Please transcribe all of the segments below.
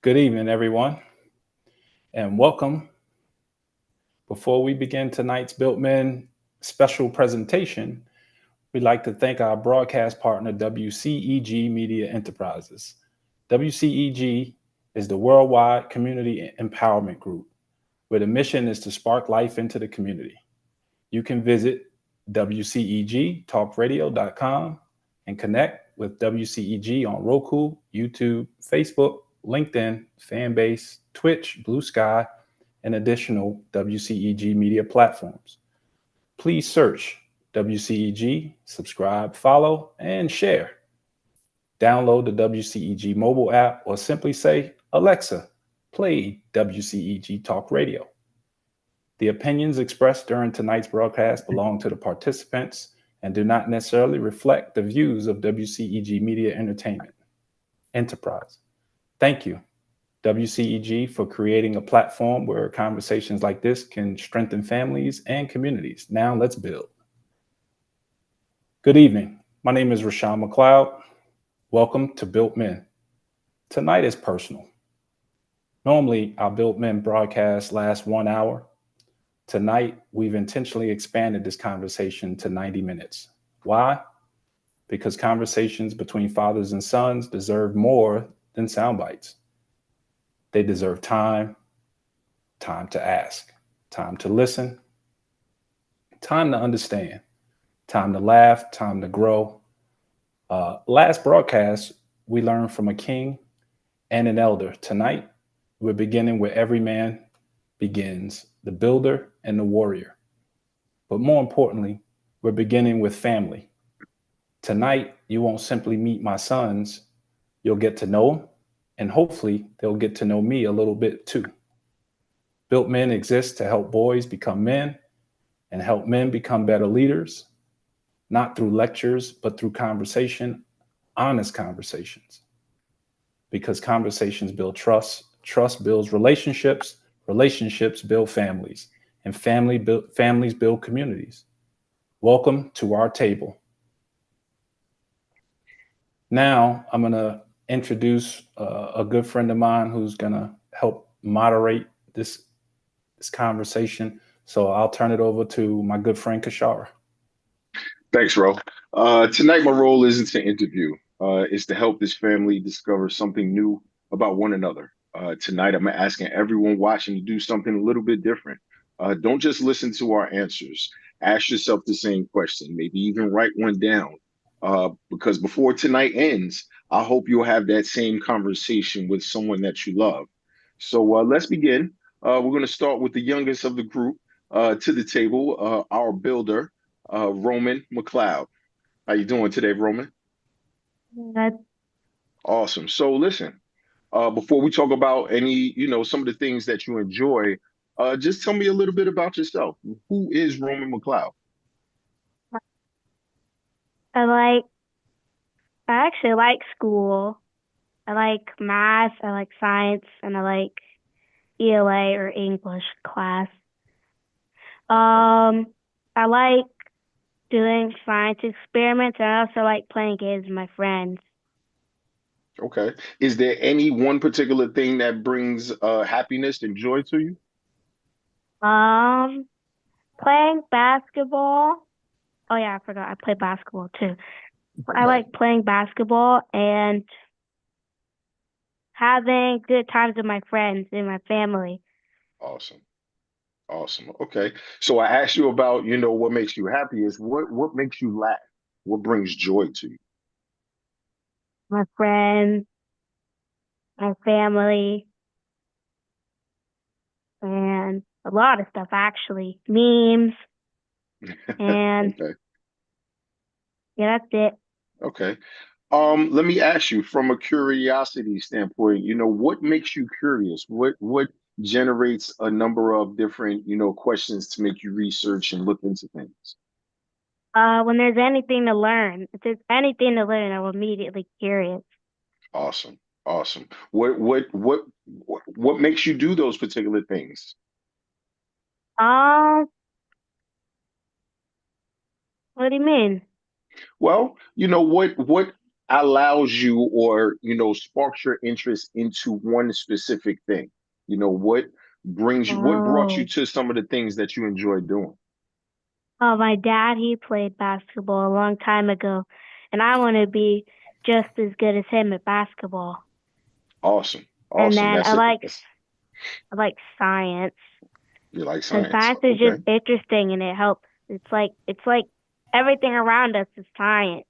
Good evening, everyone, and welcome. Before we begin tonight's Built Men special presentation, we'd like to thank our broadcast partner, WCEG Media Enterprises. WCEG is the worldwide community empowerment group, where the mission is to spark life into the community. You can visit WCEGtalkradio.com and connect with WCEG on Roku, YouTube, Facebook, LinkedIn, Fanbase, Twitch, Blue Sky, and additional WCEG media platforms. Please search WCEG, subscribe, follow, and share. Download the WCEG mobile app or simply say, Alexa, play WCEG Talk Radio. The opinions expressed during tonight's broadcast belong to the participants and do not necessarily reflect the views of WCEG Media Entertainment Enterprise. Thank you, WCEG, for creating a platform where conversations like this can strengthen families and communities. Now let's build. Good evening. My name is Roshown McLeod. Welcome to Built Men. Tonight is personal. Normally, our Built Men broadcast lasts 1 hour. Tonight, we've intentionally expanded this conversation to 90 minutes. Why? Because conversations between fathers and sons deserve more than sound bites. They deserve time to ask, time to listen, time to understand, time to laugh, time to grow. Last broadcast, we learned from a king and an elder. Tonight, we're beginning where every man begins, the builder and the warrior. But more importantly, we're beginning with family. Tonight, you won't simply meet my sons, you'll get to know them, and hopefully they'll get to know me a little bit too. Built Men exists to help boys become men and help men become better leaders, not through lectures, but through conversation, honest conversations. Because conversations build trust, trust builds relationships, relationships build families, and families build communities. Welcome to our table. Now I'm going to introduce a good friend of mine who's going to help moderate this conversation. So I'll turn it over to my good friend Kishara. Thanks, Ro. Tonight, my role isn't to interview. It's to help this family discover something new about one another. Tonight, I'm asking everyone watching to do something a little bit different. Don't just listen to our answers. Ask yourself the same question. Maybe even write one down. Because before tonight ends, I hope you'll have that same conversation with someone that you love. So let's begin. We're going to start with the youngest of the group to the table, our builder, Roman McLeod. How you doing today, Roman? That Awesome. So listen, before we talk about some of the things that you enjoy, just tell me a little bit about yourself. Who is Roman McLeod? I like I actually like school. I like math, I like science, and I like ELA or English class. Um I like doing science experiments and I also like playing games with my friends. Okay. Is there any one particular thing that brings happiness and joy to you? Um Playing basketball. Oh yeah, I forgot I play basketball too. I Okay. like playing basketball and having good times with my friends and my family. Awesome. Awesome. Okay. So I asked you about, what makes you happy is what makes you laugh? What brings joy to you? My friends, my family, and a lot of stuff actually. Memes, and Okay. yeah, that's it. Okay. Let me ask you from a curiosity standpoint, what makes you curious? What generates a number of different, questions to make you research and look into things? When there's anything to learn, if there's anything to learn, I'm immediately curious. Awesome. Awesome. What makes you do those particular things? Um, what do you mean? Well, what allows you or sparks your interest into one specific thing? What brought you Oh. to some of the things that you enjoy doing? My dad, he played basketball a long time ago, and I want to be just as good as him at basketball. Awesome. And Awesome. then That's it. I like science You like because science. science is Okay. just interesting and it helps. It's like everything around us is science.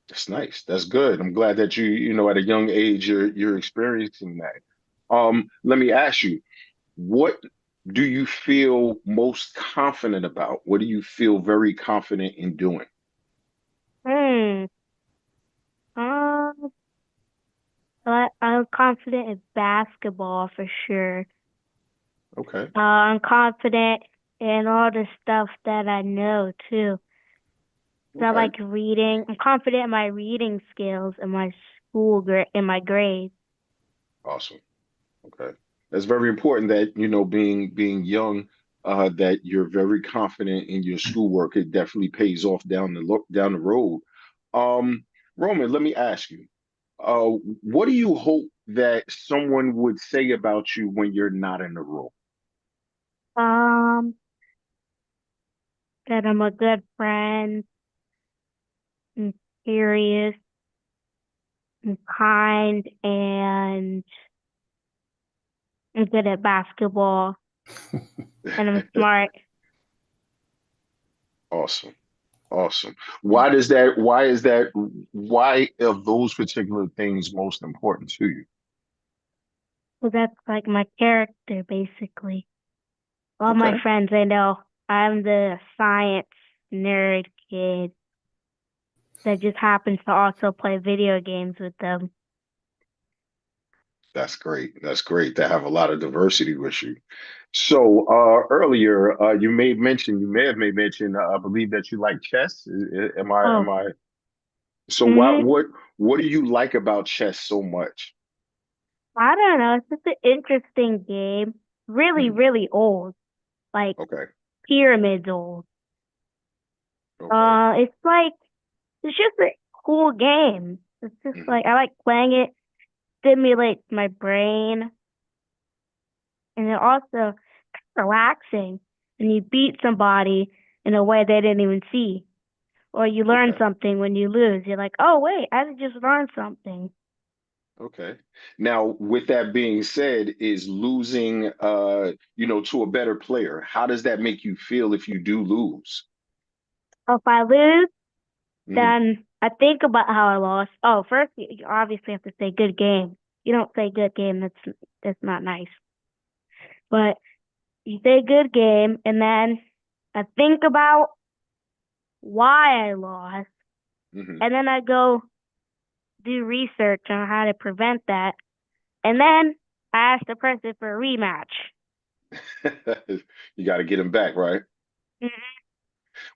That's nice. That's good. I'm glad that at a young age you're experiencing that. Let me ask you, what do you feel most confident about? What do you feel very confident in doing? Hmm. Um, I'm confident in basketball for sure. Okay. I'm confident in all the stuff that I know too. So I Okay. like reading. I'm confident in my reading skills and my in my grades. Awesome. Okay. That's very important that, being young, that you're very confident in your schoolwork. It definitely pays off down the road. Um, Roman, let me ask you, uh, what do you hope that someone would say about you when you're not in the role? Um, that I'm a good friend, and serious, and kind, and I'm good at basketball, and I'm smart. Awesome. Awesome. Why are those particular things most important to you? So that's like my character, basically. All my Okay. friends, they know I'm the science nerd kid that just happens to also play video games with them. That's great. That's great to have a lot of diversity with you. So earlier, you may have made mention, I believe that you like chess. Am Oh, I? So hmm what do you like about chess so much? I don't know. It's just an interesting game. Really, Mhm. really old. Like Okay. pyramids old. Okay. It's it's just a cool game. It's just Mhm. like I like playing it, stimulates my brain, and it also relaxing. And you beat somebody in a way they didn't even see, or you learn Okay. something when you lose. You're like, oh wait, I just learned something. Okay. Now, with that being said, is losing, to a better player, how does that make you feel if you do lose? So if I lose, Hmm. then I think about how I lost. Oh, first you obviously have to say good game. You don't say good game. That's not nice. But you say good game, and then I think about why I lost, Hmm. and then I go do research on how to prevent that, and Okay. then I ask the person for a rematch. You got to get him back, right? Mhm.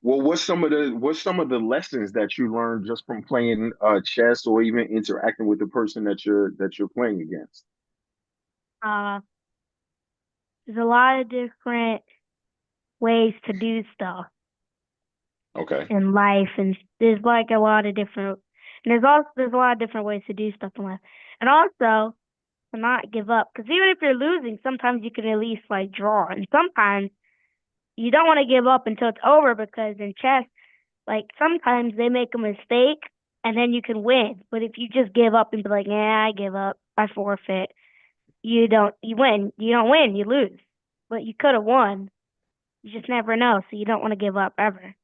Well, what's some of the lessons that you learned just from playing chess or even interacting with the person that you're playing against? Uh, there's a lot of different ways to do stuff Okay. in life, and there's like a lot of different. And there's a lot of different ways to do stuff in life, and also to not give up. Because even if you're losing, sometimes you can at least like draw, and sometimes you don't want to give up until it's over. Because in chess, like sometimes they make a mistake and then you can win. But if you just give up and be like, yeah, I give up, I forfeit, you win. You don't win, you lose. But you could have won. You just never know. So you don't want to give up ever.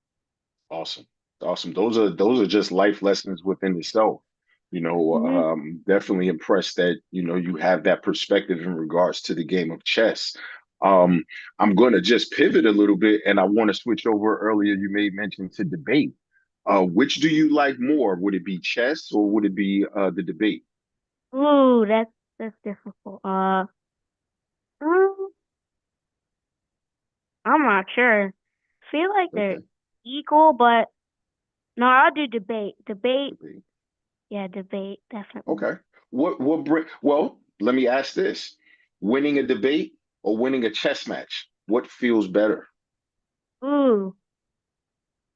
Awesome. Awesome. Those are just life lessons within itself. Hmm. Definitely impressed that, you have that perspective in regards to the game of chess. I'm going to just pivot a little bit and I want to switch over. Earlier, you made mention to debate. Which do you like more? Would it be chess or would it be the debate? Ooh, that's difficult. Mm, I'm not sure. Feel like they're Okay. equal, but no, I'll do debate. Debate, Debate. yeah, debate, definitely. Okay. Well, let me ask this. Winning a debate or winning a chess match? What feels better? Ooh,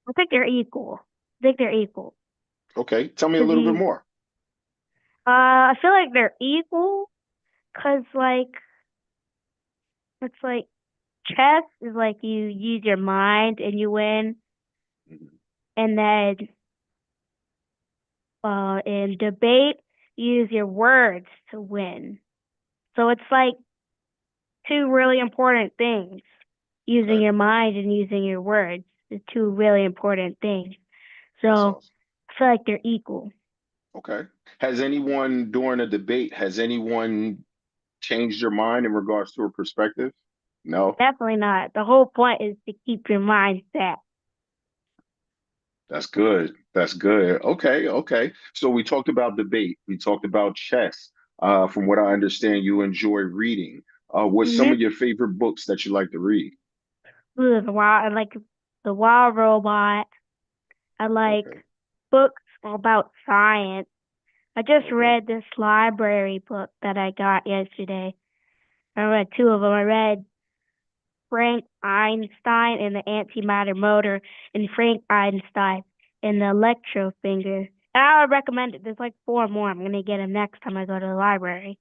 I think they're equal. I think they're equal. Okay. Tell me a Cause little bit you, more. I feel like they're equal. Cause like it's like chess is like you use your mind and you win, Mhm. and then in debate you use your words to win. So it's like two really important things. Using Okay. your mind and using your words is two really important things. That's So awesome. I feel like they're equal. Okay. Has anyone during a debate, has anyone changed your mind in regards to a perspective? No? Definitely not. The whole point is to keep your mind set. That's good. That's good. Okay, okay. So we talked about debate. We talked about chess. From what I understand, you enjoy reading. What's some Mhm. of your favorite books that you like to read? Ooh, I like the Wild Robot. I like Okay, books about science. I just okay, read this library book that I got yesterday. I read two of them. I read Frank Einstein and the antimatter motor, and Frank Einstein and the electro finger. And I would recommend it. There's like four more. I'm gonna get them next time I go to the library.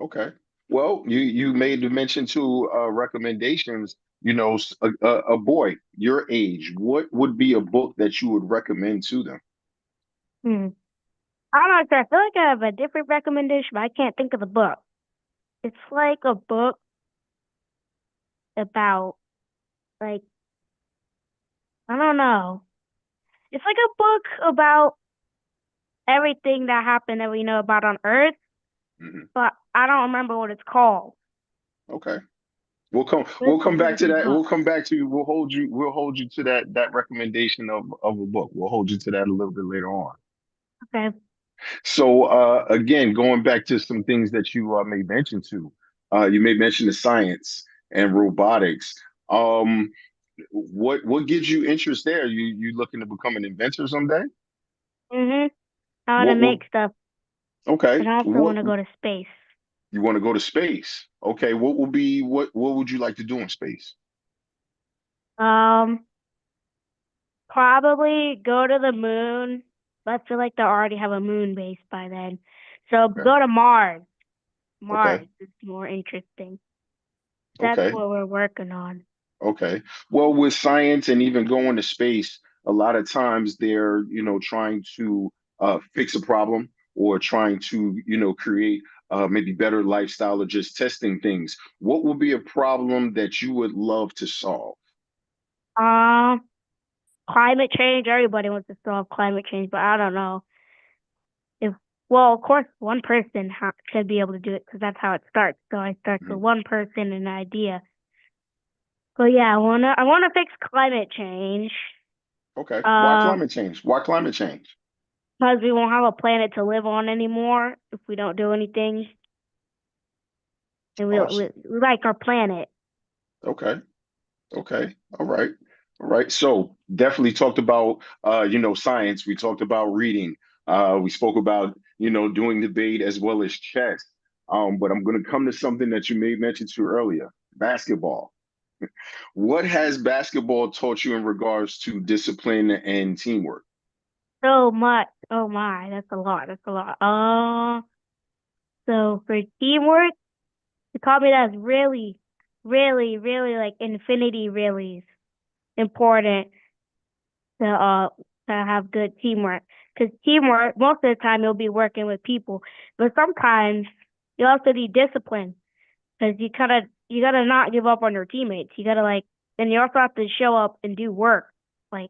okay. Well, you made the mention to recommendations. A boy your age, what would be a book that you would recommend to them? Hmm. I'm not sure. I feel like I have a different recommendation, but I can't think of the book. It's like a book about like I don't know. It's like a book about everything that happened that we know about on Earth, Mhm. but I don't remember what it's called. Okay. We'll come But we'll it's a come back really to good that. book. We'll come back to you. We'll hold you to that recommendation of a book. We'll hold you to that a little bit later on. Okay. So again, going back to some things that you may mention to, you may mention the science and robotics. Um, what gives you interest there? You looking to become an inventor someday? Mhm. I want to What make stuff, okay. and I also What want to go to space. you want to go to space? Okay, what would you like to do in space? Um, Probably go to the moon. But I feel like they already have a moon base by then. So Okay, go to Mars. okay, Mars is more interesting. That's okay. what we're working on. Okay. Well, with science and even going to space, a lot of times they're, trying to fix a problem or trying to, create maybe better lifestyle or just testing things. What would be a problem that you would love to solve? Um, Climate change. Everybody wants to solve climate change, but I don't know if. Well, of course, one person should be able to do it because that's how it starts. So I start with Mhm. one person and an idea. But yeah, I wanna fix climate change. Okay. Why Uh, climate change? Why climate change? because we won't have a planet to live on anymore if we don't do anything, and Awesome. we like our planet. Okay. Okay. All right. All right. So definitely talked about science. We talked about reading. We spoke about, doing debate as well as chess. But I'm gonna come to something that you may mention to earlier, basketball. What has basketball taught you in regards to discipline and teamwork? So much. Oh my, that's a lot. That's a lot. So for teamwork, they taught me that's really, really, really like infinity really important to uh to have good teamwork. Because teamwork, most of the time you'll be working with people, but sometimes you also need discipline. Because you gotta not give up on your teammates. You gotta like, then you also have to show up and do work. Like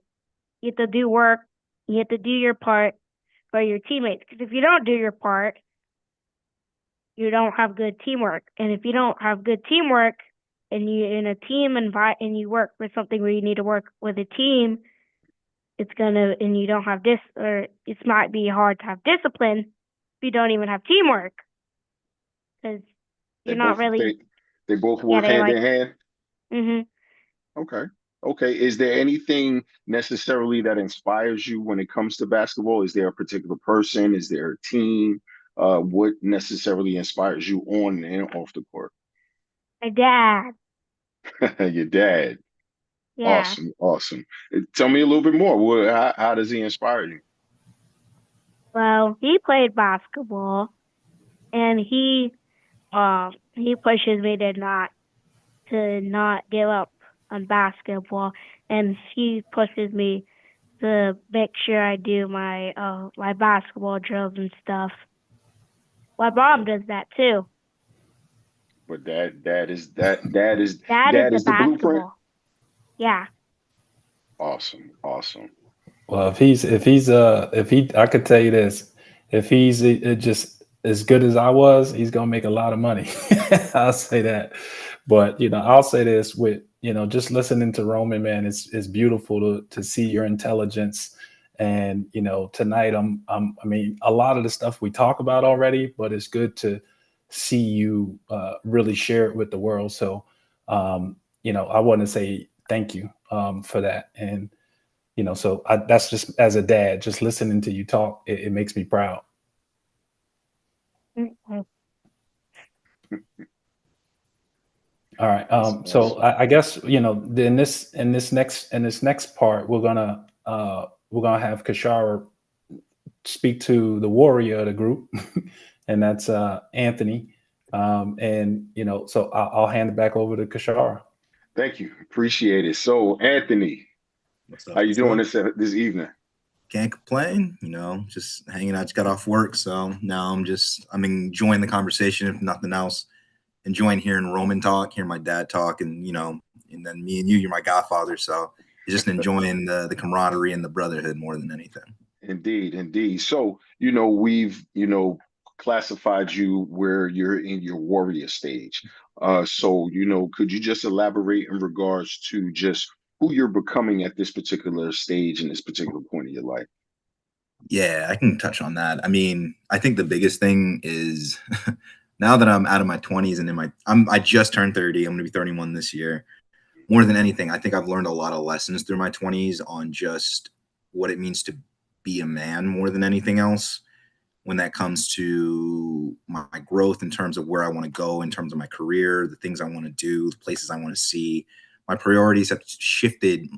you have to do work. You have to do your part for your teammates. Because if you don't do your part, you don't have good teamwork. And if you don't have good teamwork, and you in a team and you work for something where you need to work with a team, it's gonna and you don't have this or it might be hard to have discipline if you don't even have teamwork because They you're not both really they they both yeah work they hand like in hand. mhm. Okay. Okay. Is there anything necessarily that inspires you when it comes to basketball? Is there a particular person? Is there a team? What necessarily inspires you on and off the court? My dad. Your dad. Yeah. Awesome. Awesome. Tell me a little bit more. How does he inspire you? Well, he played basketball, and he pushes me to not give up on basketball, and he pushes me to make sure I do my basketball drills and stuff. My mom does that too. But that is That is that the is the blueprint. basketball. Yeah. Awesome, awesome. Well, if he I could tell you this, if he's just as good as I was, he's gonna make a lot of money. I'll say that. But I'll say this with just listening to Roman, man, it's beautiful to see your intelligence. And tonight I mean, a lot of the stuff we talk about already, but it's good to see you really share it with the world. So I want to say thank you for that. And so that's just as a dad, just listening to you talk, it makes me proud. Mhm. All right. That's So awesome. I guess in this next part, we're gonna have Kishara speak to the warrior of the group, and that's Anthony. And so I'll hand it back over to Kishara. Thank you. Appreciate it. So, Anthony, What's how up? you What's doing up? this evening? Can't complain, just hanging out. Just got off work, so now I'm enjoying the conversation, if nothing else. Enjoying hearing Roman talk, hearing my dad talk, and and then me and you're my godfather, so just enjoying the camaraderie and the brotherhood more than anything. Indeed, indeed. So, we've, classified you where you're in your warrior stage. So, could you just elaborate in regards to just who you're becoming at this particular stage in this particular point of your life? Yeah, I can touch on that. I mean, I think the biggest thing is now that I'm out of my 20s and I just turned 30. I'm going to be 31 this year. More than anything, I think I've learned a lot of lessons through my 20s on just what it means to be a man more than anything else when that comes to my growth in terms of where I want to go, in terms of my career, the things I want to do, the places I want to see. My priorities have shifted.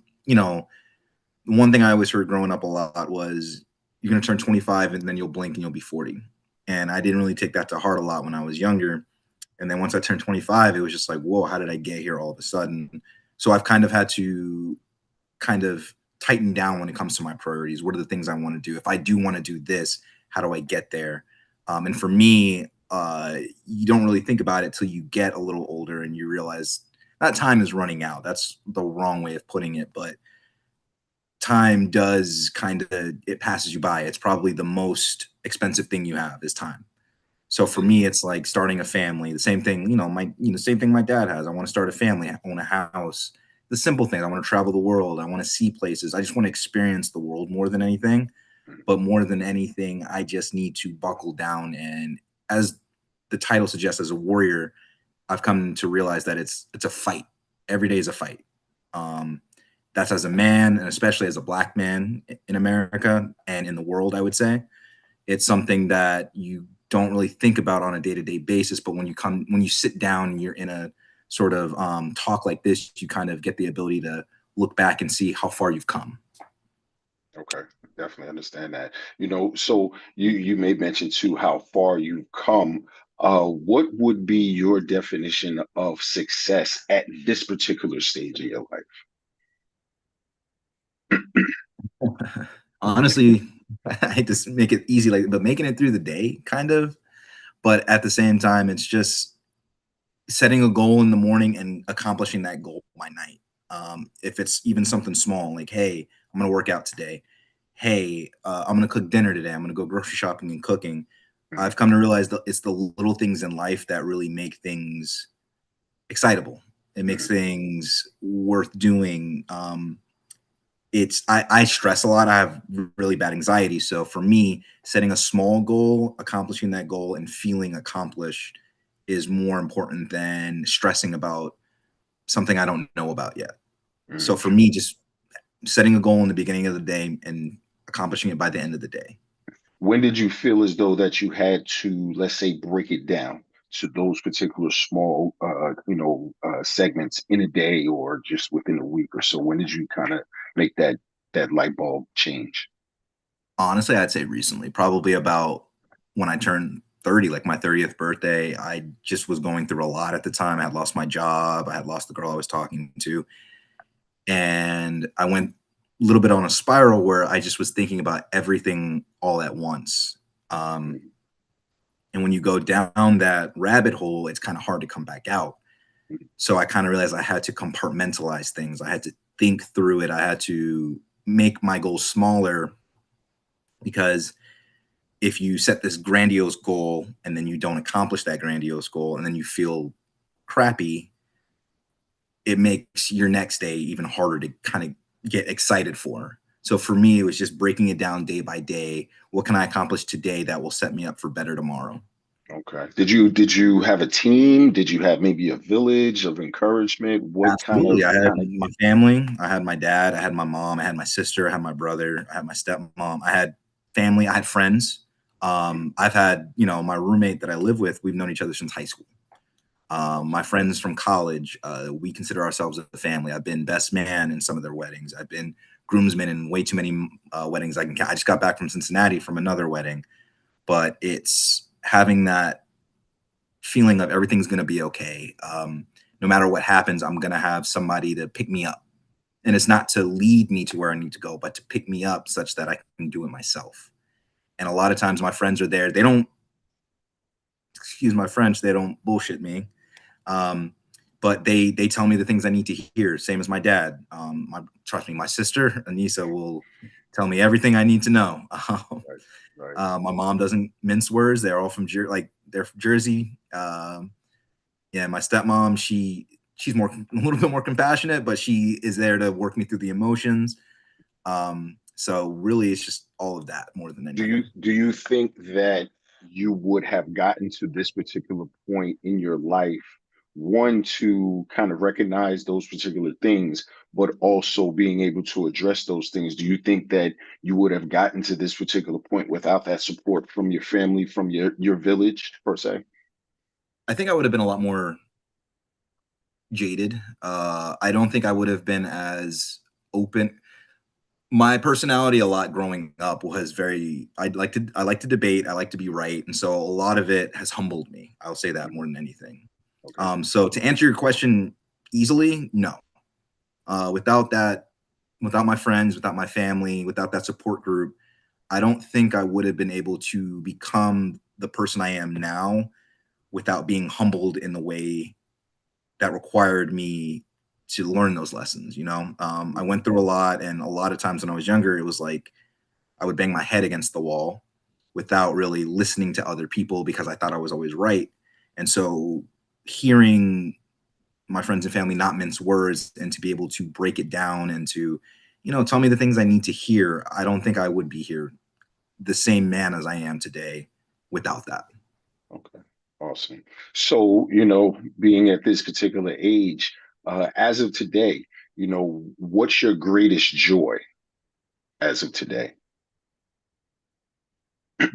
One thing I always heard growing up a lot was you're going to turn 25 and then you'll blink and you'll be 40. And I didn't really take that to heart a lot when I was younger. And then once I turned 25, it was just like, whoa, how did I get here all of a sudden? So I've kind of had to kind of tighten down when it comes to my priorities. What are the things I want to do? If I do want to do this, how do I get there? And for me, you don't really think about it till you get a little older and you realize that time is running out. That's the wrong way of putting it, but time does it passes you by. It's probably the most expensive thing you have is time. So for me, it's like starting a family. The same thing, same thing my dad has. I want to start a family, own a house. The simple things. I want to travel the world. I want to see places. I just want to experience the world more than anything. But more than anything, I just need to buckle down. And as the title suggests, as a warrior, I've come to realize that it's a fight. Every day is a fight. That's as a man, and especially as a Black man in America and in the world, I would say. It's something that you don't really think about on a day-to-day basis, but when you sit down and you're in a sort of talk like this, you kind of get the ability to look back and see how far you've come. Okay, definitely understand that. So you may mention too how far you've come. What would be your definition of success at this particular stage of your Honestly, I hate to make it easy, but making it through the day, kind of. But at the same time, it's just setting a goal in the morning and accomplishing that goal by night. If it's even something small, like, hey, I'm going to work out today. Hey, I'm going to cook dinner today. I'm going to go grocery shopping and cooking. life? I've come to realize that it's the little things in life that really make things excitable. It makes Mhm. things worth doing. I stress a lot. I have really bad anxiety. So for me, setting a small goal, accomplishing that goal, and feeling accomplished is more important than stressing about something I don't know about yet. So Mhm. for me, just setting a goal in the beginning of the day and accomplishing it by the end of the day. When did you feel as though that you had to, let's say, break it down to those particular small, segments in a day or just within a week or so? When did you kind of make that light bulb change? Honestly, I'd say recently, probably about when I turned 30, like my 30th birthday. I just was going through a lot at the time. I had lost my job. I had lost the girl I was talking to. And I went a little bit on a spiral where I just was thinking about everything all at once. And when you go down that rabbit hole, it's kind of hard to come back out. So I kind of realized I had to compartmentalize things. I had to think through it. I had to make my goals smaller, because if you set this grandiose goal and then you don't accomplish that grandiose goal and then you feel crappy, it makes your next day even harder to kind of get excited for. So for me, it was just breaking it down day by day. What can I accomplish today that will set me up for better tomorrow? Okay. Did you have a team? Did you have maybe a village of encouragement? What Absolutely. I had kind of my family. I had my dad. I had my mom. I had my sister. I had my brother. I had my stepmom. I had family. I had friends. I've had, my roommate that I live with. We've known each other since high school. My friends from college, we consider ourselves a family. I've been best man in some of their weddings. I've been groomsman in way too many weddings I can count. I just got back from Cincinnati from another wedding, but it's having that feeling of everything's going to be okay. No matter what happens, I'm going to have somebody to pick me up. And it's not to lead me to where I need to go, but to pick me up such that I can do it myself. And a lot of times my friends are there. They don't, excuse my French, they don't bullshit me. But they tell me the things I need to hear. Same as my dad. Trust me, my sister Anissa will tell me everything I need to know. right. My mom doesn't mince words. They're all from they're from Jersey. Yeah, my stepmom, she's a little bit more compassionate, but she is there to work me through the emotions. So really, it's just all of that more than anything. Do you think that you would have gotten to this particular point in your life, one, to kind of recognize those particular things, but also being able to address those things? Do you think that you would have gotten to this particular point without that support from your family, from your village per se? I think I would have been a lot more jaded. I don't think I would have been as open. My personality a lot growing up was I like to debate. I like to be right. And so a lot of it has humbled me. I'll say that more than anything. Okay. So to answer your question easily, no. Without my friends, without my family, without that support group, I don't think I would have been able to become the person I am now without being humbled in the way that required me to learn those lessons. I went through a lot, and a lot of times when I was younger, it was like I would bang my head against the wall without really listening to other people because I thought I was always right. And so hearing my friends and family not mince words and to be able to break it down and to, tell me the things I need to hear, I don't think I would be here the same man as I am today without that. Okay. Awesome. So, being at this particular age, as of today, what's your greatest joy as of today?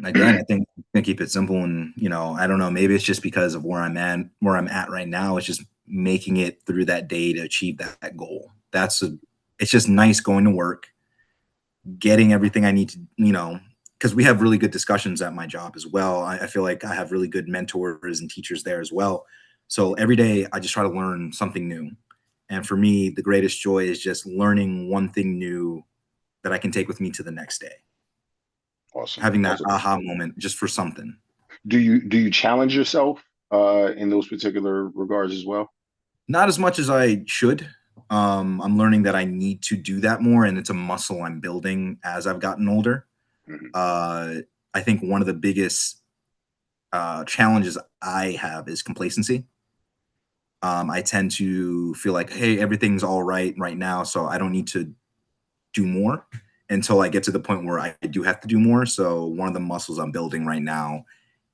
Again, I think I keep it simple, and I don't know, maybe it's just because of where I'm at right now. It's just making it through that day to achieve that goal. It's just nice going to work, getting everything I need to, because we have really good discussions at my job as well. I feel like I have really good mentors and teachers there as well. So every day I just try to learn something new. And for me, the greatest joy is just learning one thing new that I can take with me to the next day. Awesome. Having that Awesome. aha moment just for something. Do you challenge yourself in those particular regards as well? Not as much as I should. I'm learning that I need to do that more, and it's a muscle I'm building as I've gotten older. Mhm. I think one of the biggest challenges I have is complacency. I tend to feel like, hey, everything's all right now, so I don't need to do more until I get to the point where I do have to do more. So one of the muscles I'm building right now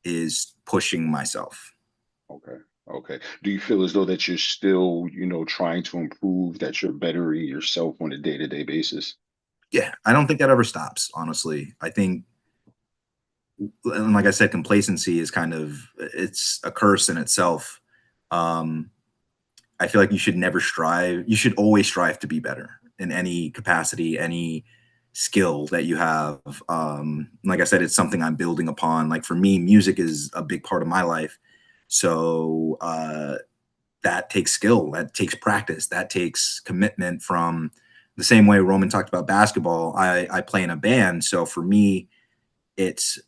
is pushing myself. Okay. Okay. Do you feel as though that you're still, trying to improve, that you're bettering yourself on a day-to-day basis? Yeah, I don't think that ever stops, honestly. I think, and like I said, complacency is it's a curse in itself. I feel like you should always strive to be better in any capacity, any skill that you have. Like I said, it's something I'm building upon. Like for me, music is a big part of my life. So that takes skill, that takes practice, that takes commitment. From the same way Roman talked about basketball, I play in a band. So for me, it's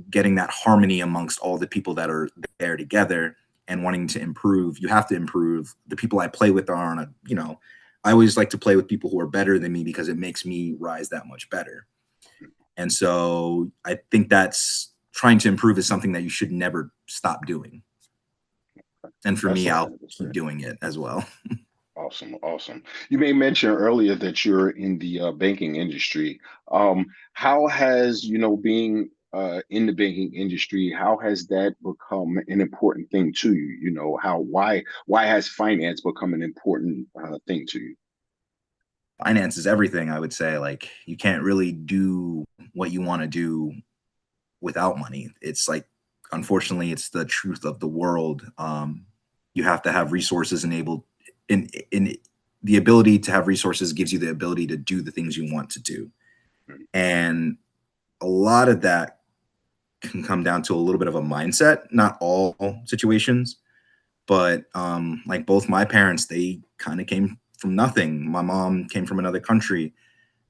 getting that harmony amongst all the people that are there together and wanting to improve. You have to improve. The people I play with are on a, I always like to play with people who are better than me because it makes me rise that much better. And so I think that's trying to improve is something that you should never stop doing. And for me, I'll keep doing it as well. Awesome. You may mention earlier that you're in the banking industry. How has, being in the banking industry, how has that become an important thing to you? Why has finance become an important thing to you? Finance is everything, I would say. Like, you can't really do what you want to do without money. It's like, unfortunately, it's the truth of the world. You have to have resources enabled. In the ability to have resources gives you the ability to do the things you want to do. And a lot of that can come down to a little bit of a mindset, not all situations, but like both my parents, they kind of came from nothing. My mom came from another country.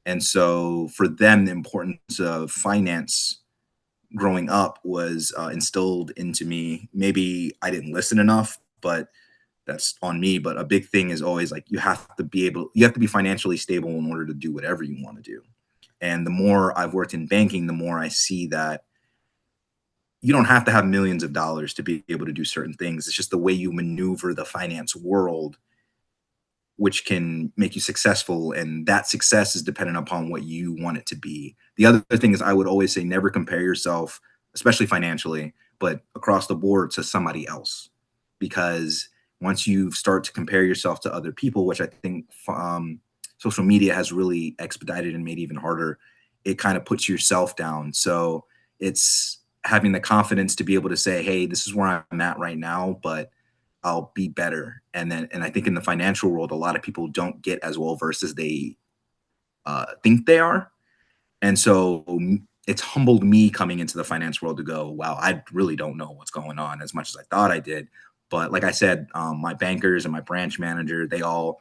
And so for them, the importance of finance growing up was instilled into me. Maybe I didn't listen enough, but that's on me. But a big thing is always like, you have to be financially stable in order to do whatever you want to do. And the more I've worked in banking, the more I see that you don't have to have millions of dollars to be able to do certain things. It's just the way you maneuver the finance world, which can make you successful. And that success is dependent upon what you want it to be. The other thing is, I would always say, never compare yourself, especially financially, but across the board, to somebody else. Because once you start to compare yourself to other people, which I think social media has really expedited and made even harder, it kind of puts yourself down. So it's having the confidence to be able to say, hey, this is where I'm at right now, but I'll be better. And I think in the financial world, a lot of people don't get as well versed as they think they are. And so it's humbled me coming into the finance world to go, wow, I really don't know what's going on as much as I thought I did. But like I said, my bankers and my branch manager, they all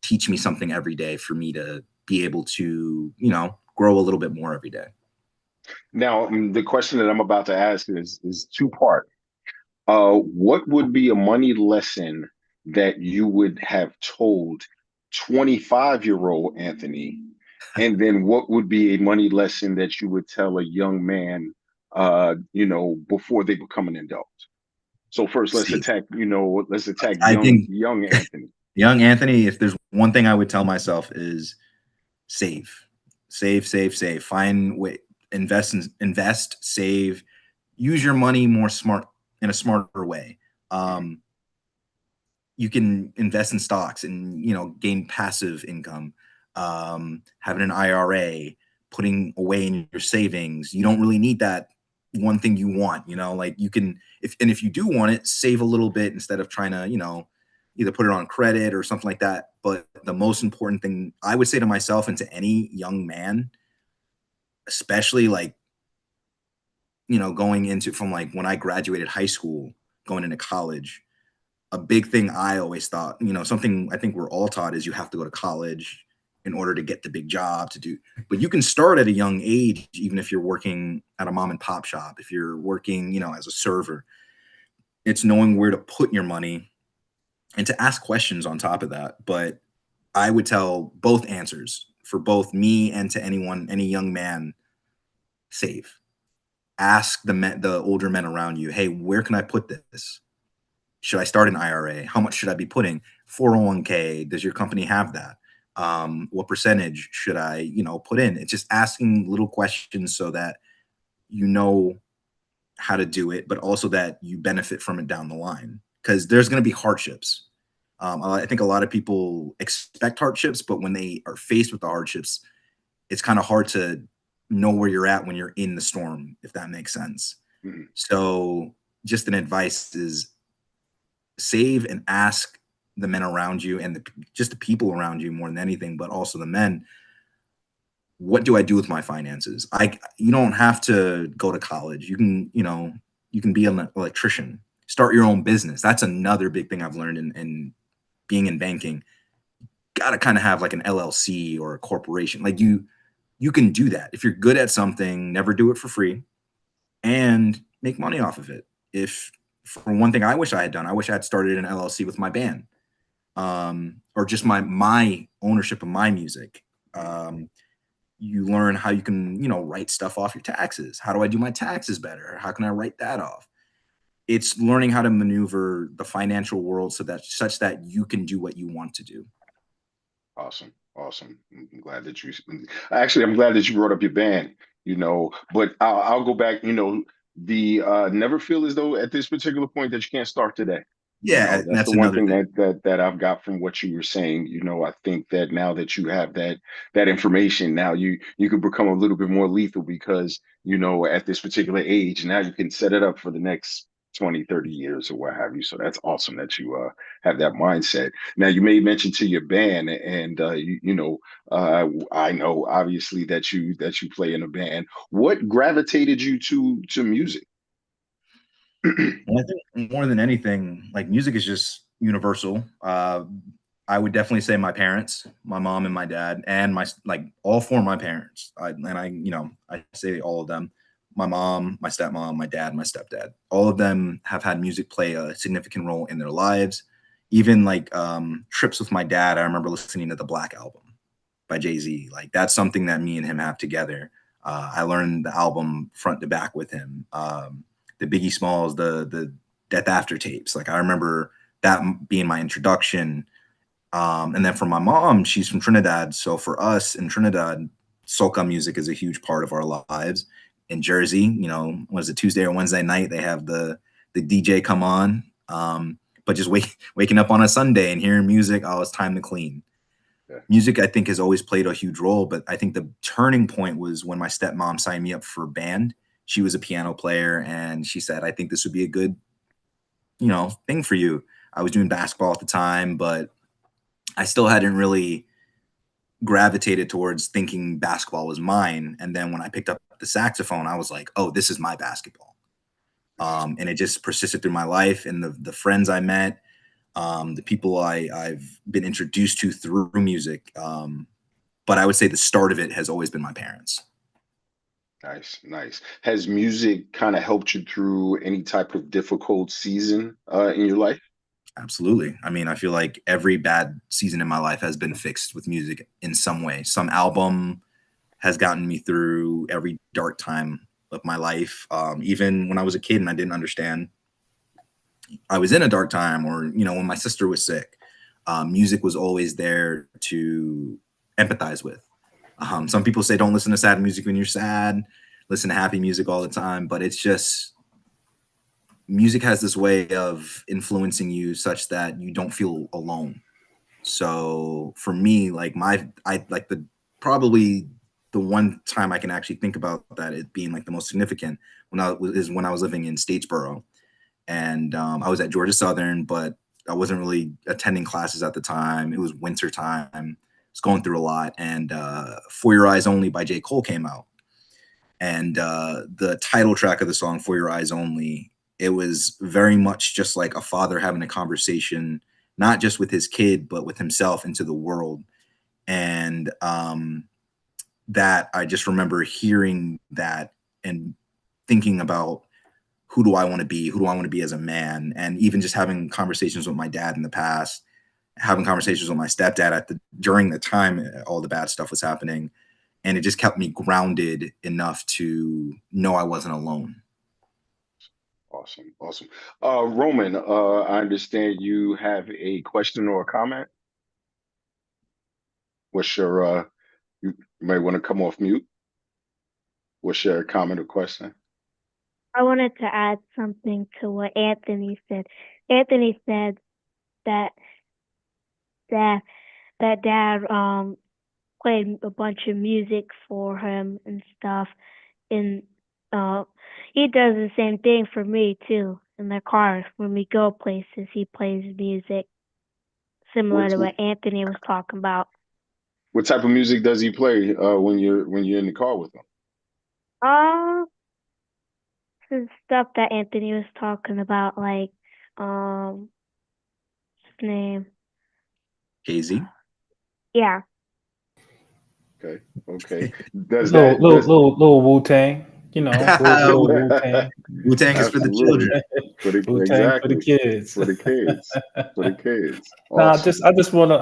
teach me something every day for me to be able to, grow a little bit more every day. Now, the question that I'm about to ask is two-part. What would be a money lesson that you would have told 25-year-old Anthony? And then what would be a money lesson that you would tell a young man, before they become an adult? So first, let's attack young Anthony. Young Anthony, if there's one thing I would tell myself is save. Find way, invest, save, use your money in a smarter way. You can invest in stocks and, gain passive income, having an IRA, putting away in your savings. You don't really need that one thing you want, like you can, if you do want it, save a little bit instead of trying to, either put it on credit or something like that. But the most important thing I would say to myself and to any young man, especially going into from when I graduated high school, going into college, a big thing I always thought, something I think we're all taught is you have to go to college in order to get the big job to do. But you can start at a young age, even if you're working at a mom and pop shop, if you're working, as a server. It's knowing where to put your money and to ask questions on top of that. But I would tell both answers for both me and to any young man: save. Ask the older men around you, hey, where can I put this? Should I start an IRA? How much should I be putting? 401k, does your company have that? What percentage should I, put in? It's just asking little questions so that you know how to do it, but also that you benefit from it down the line. Because there's going to be hardships. I think a lot of people expect hardships, but when they are faced with the hardships, it's kind of hard to know where you're at when you're in the storm, if that makes sense. Mm-hmm. So just an advice is save and ask the men around you and just the people around you more than anything, but also the men, what do I do with my finances? You don't have to go to college. You can, you can be an electrician, start your own business. That's another big thing I've learned in being in banking. Got to kind of have like an LLC or a corporation. Like you can do that. If you're good at something, never do it for free and make money off of it. If for one thing I wish I had done, I wish I had started an LLC with my band, or just my ownership of my music. You learn how you can, write stuff off your taxes. How do I do my taxes better? How can I write that off? It's learning how to maneuver the financial world such that you can do what you want to do. Awesome. Awesome. I'm glad that I'm glad that you brought up your band, but I'll go back, the never feel as though at this particular point that you can't start today. Yeah, That's that's the one another thing thing. that I've got from what you were saying. I think that now that you have that information, now you can become a little bit more lethal because, at this particular age, now you can set it up for the next 20, 30 years or what have you. So that's awesome that you have that mindset. Now you made mention to your band, and I know obviously that you play in a band. What gravitated you to music? And I think more than anything, like music is just universal. I would definitely say my parents, my mom and my dad, and all four of my parents. I say all of them. My mom, my stepmom, my dad, my stepdad. All of them have had music play a significant role in their lives. Even trips with my dad, I remember listening to the Black Album by Jay-Z. Like that's something that me and him have together. I learned the album front to back with him. The Biggie Smalls, the Death After tapes. Like I remember that being my introduction. And then for my mom, she's from Trinidad. So for us in Trinidad, soca music is a huge part of our lives. In Jersey, was it Tuesday or Wednesday night? They have the DJ come on. But just waking up on a Sunday and hearing music, oh, it's time to clean. Yeah. Music, I think, has always played a huge role. But I think the turning point was when my stepmom signed me up for band. She was a piano player, and she said, I think this would be a good, thing for you. I was doing basketball at the time, but I still hadn't really gravitated towards thinking basketball was mine. And then when I picked up the saxophone, I was like, oh, this is my basketball. And it just persisted through my life, and the friends I met, the people I've been introduced to through music. But I would say the start of it has always been my parents. Nice, nice. Has music kind of helped you through any type of difficult season in your life? Absolutely. I mean, I feel like every bad season in my life has been fixed with music in some way. Some album has gotten me through every dark time of my life. Even when I was a kid and I didn't understand I was in a dark time, or, when my sister was sick, music was always there to empathize with. Some people say don't listen to sad music when you're sad, listen to happy music all the time, but it's just music has this way of influencing you such that you don't feel alone. So for me, probably the one time I can actually think about that it being like the most significant when I was living in Statesboro, and I was at Georgia Southern, but I wasn't really attending classes at the time. It was winter time. I was going through a lot, and For Your Eyes Only by J. Cole came out. And the title track of the song, For Your Eyes Only, it was very much just like a father having a conversation, not just with his kid, but with himself into the world. And that I just remember hearing that and thinking about who do I want to be? Who do I want to be as a man? And even just having conversations with my dad in the past, having conversations with my stepdad during the time all the bad stuff was happening. And it just kept me grounded enough to know I wasn't alone. Awesome, awesome. Roman, I understand you have a question or a comment. What's your you may want to come off mute. What's your comment or question? I wanted to add something to what Anthony said. Anthony said that that that dad played a bunch of music for him and stuff, and he does the same thing for me too. In the car when we go places, he plays music similar What's to what Anthony was talking about. What type of music does he play when you're in the car with him? Some stuff that Anthony was talking about, like his name. KZ. Yeah. Okay. Okay. Does Little Wu Tang, you know, little Wu Tang. Wu Tang is for the absolutely children. Wu Tang for the exactly kids. for the kids for the kids. Nah, Awesome. I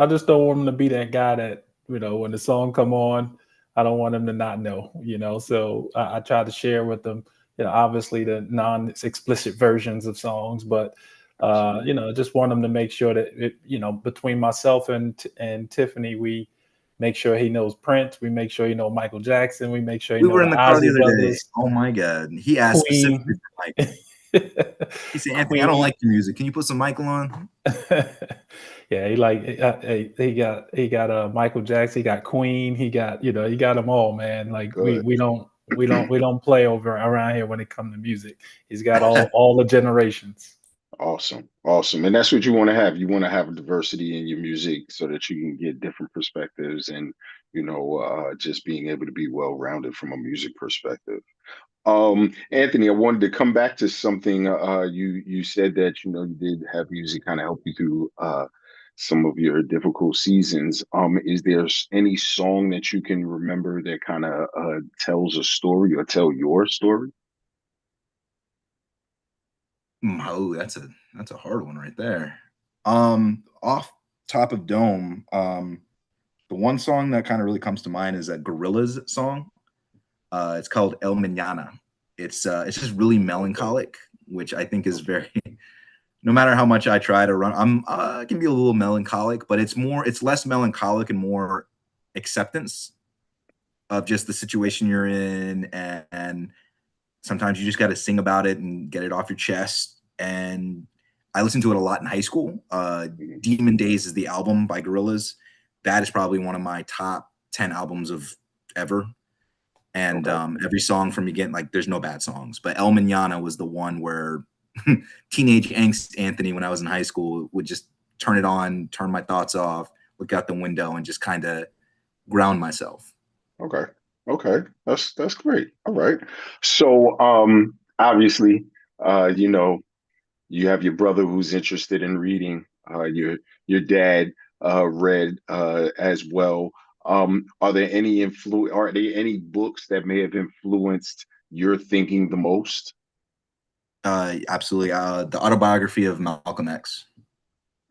just don't want him to be that guy that, you know, when the song come on, I don't want him to not know, you know. So I try to share with them, you know, obviously the non-explicit versions of songs, but you know, just want him to make sure that it, you know, between myself and Tiffany, we make sure he knows Prince, we make sure he know Michael Jackson, we make sure he We know were the in the car the Ozzy other day. brothers, Oh my God. He asked specifically Queen. for Michael. He said, Anthony, I don't Queen. like your music. Can you put some Michael on? Yeah, he got Michael Jackson, he got Queen, he got, you know, he got them all, man. Like Good. we don't play over around here when it comes to music. He's got all the generations. Awesome. Awesome. And that's what you want to have. You want to have a diversity in your music so that you can get different perspectives and, just being able to be well-rounded from a music perspective. Anthony, I wanted to come back to something. You said that you did have music kind of help you through some of your difficult seasons. Is there any song that you can remember that kind of tells a story or tell your story? Oh, that's a hard one right there. Off top of dome, the one song that kind of really comes to mind is that Gorillaz song. It's called El Mañana. It's just really melancholic, which I think is very. No matter how much I try to run, I can be a little melancholic, but it's less melancholic and more acceptance of just the situation you're in, and sometimes you just got to sing about it and get it off your chest. And I listened to it a lot in high school. Demon Days is the album by Gorillaz. That is probably one of my top 10 albums of ever. And every song from beginning, like there's no bad songs, but El Mañana was the one where teenage angst Anthony, when I was in high school, would just turn it on, turn my thoughts off, look out the window, and just kind of ground myself. Okay. Okay. That's great. All right. So obviously, you have your brother who's interested in reading. Your dad read as well. Are there any books that may have influenced your thinking the most? Absolutely. The autobiography of Malcolm X.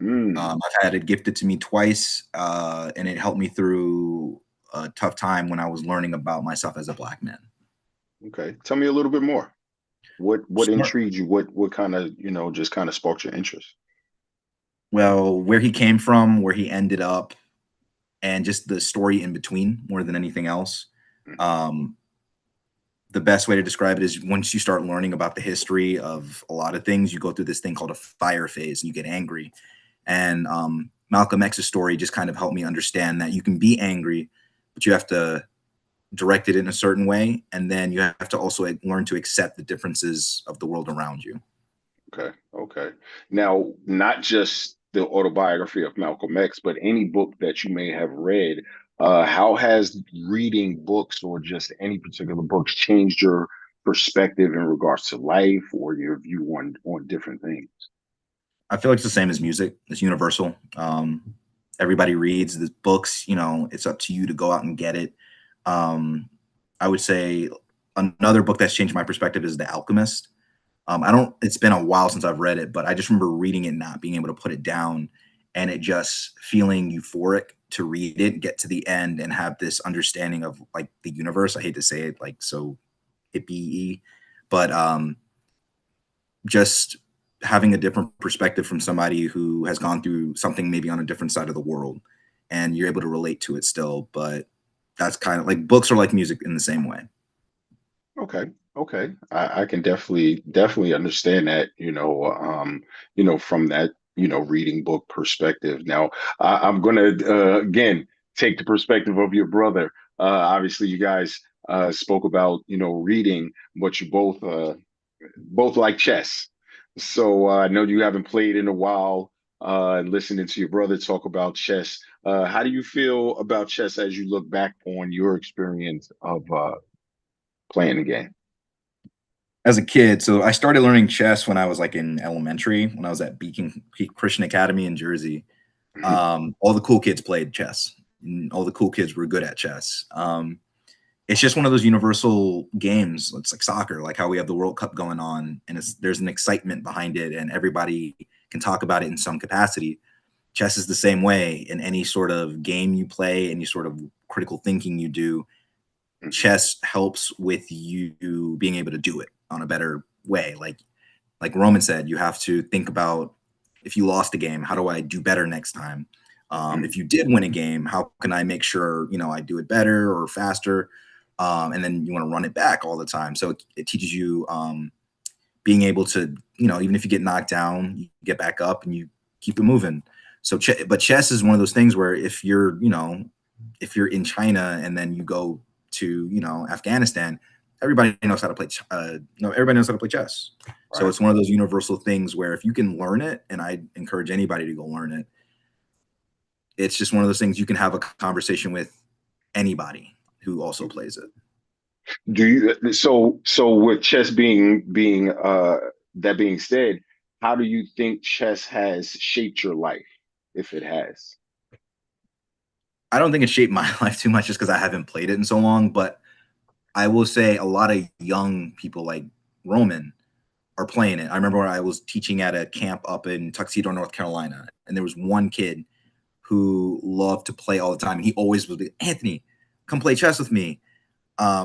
I've had it gifted to me twice, and it helped me through a tough time when I was learning about myself as a Black man. Okay. Tell me a little bit more. What Sure. intrigued you? What kind of, just kind of sparked your interest? Well, where he came from, where he ended up, and just the story in between more than anything else. The best way to describe it is once you start learning about the history of a lot of things, you go through this thing called a fire phase and you get angry. And Malcolm X's story just kind of helped me understand that you can be angry, but you have to direct it in a certain way. And then you have to also learn to accept the differences of the world around you. Okay. Okay. Now, not just the autobiography of Malcolm X, but any book that you may have read, how has reading books or just any particular books changed your perspective in regards to life or your view on different things? I feel like it's the same as music. It's universal. Everybody reads the books, it's up to you to go out and get it. I would say another book that's changed my perspective is The Alchemist. It's been a while since I've read it, but I just remember reading it, not being able to put it down, and it just feeling euphoric to read it, get to the end, and have this understanding of like the universe. I hate to say it like so hippie-y, but just having a different perspective from somebody who has gone through something maybe on a different side of the world, and you're able to relate to it still. But that's kind of like books are like music in the same way. Okay. Okay. I can definitely understand that, from that, reading book perspective. Now, I'm going to, again, take the perspective of your brother. Obviously, you guys spoke about, reading, but you both like chess. So I know you haven't played in a while. listening to your brother talk about chess. How do you feel about chess as you look back on your experience of playing the game? As a kid, so I started learning chess when I was like in elementary, when I was at Beacon Christian Academy in Jersey. All the cool kids played chess, and all the cool kids were good at chess. It's just one of those universal games. It's like soccer, like how we have the World Cup going on, and there's an excitement behind it, and everybody can talk about it in some capacity. Chess is the same way. In any sort of game you play, any sort of critical thinking you do, chess helps with you being able to do it on a better way. Like Roman said, you have to think about, if you lost a game, how do I do better next time? If you did win a game, how can I make sure, I do it better or faster? And then you want to run it back all the time. So it teaches you being able to, even if you get knocked down, you get back up and you keep it moving. So, but chess is one of those things where if you're in China and then you go to, Afghanistan, everybody knows how to play. Everybody knows how to play chess. Right. So it's one of those universal things where if you can learn it, and I encourage anybody to go learn it, it's just one of those things you can have a conversation with anybody who also plays it. Do you? So with chess being that being said, how do you think chess has shaped your life, if it has? I don't think it shaped my life too much just because I haven't played it in so long, but I will say a lot of young people like Roman are playing it. I remember when I was teaching at a camp up in Tuxedo, North Carolina, and there was one kid who loved to play all the time. He always would be, Anthony, come play chess with me.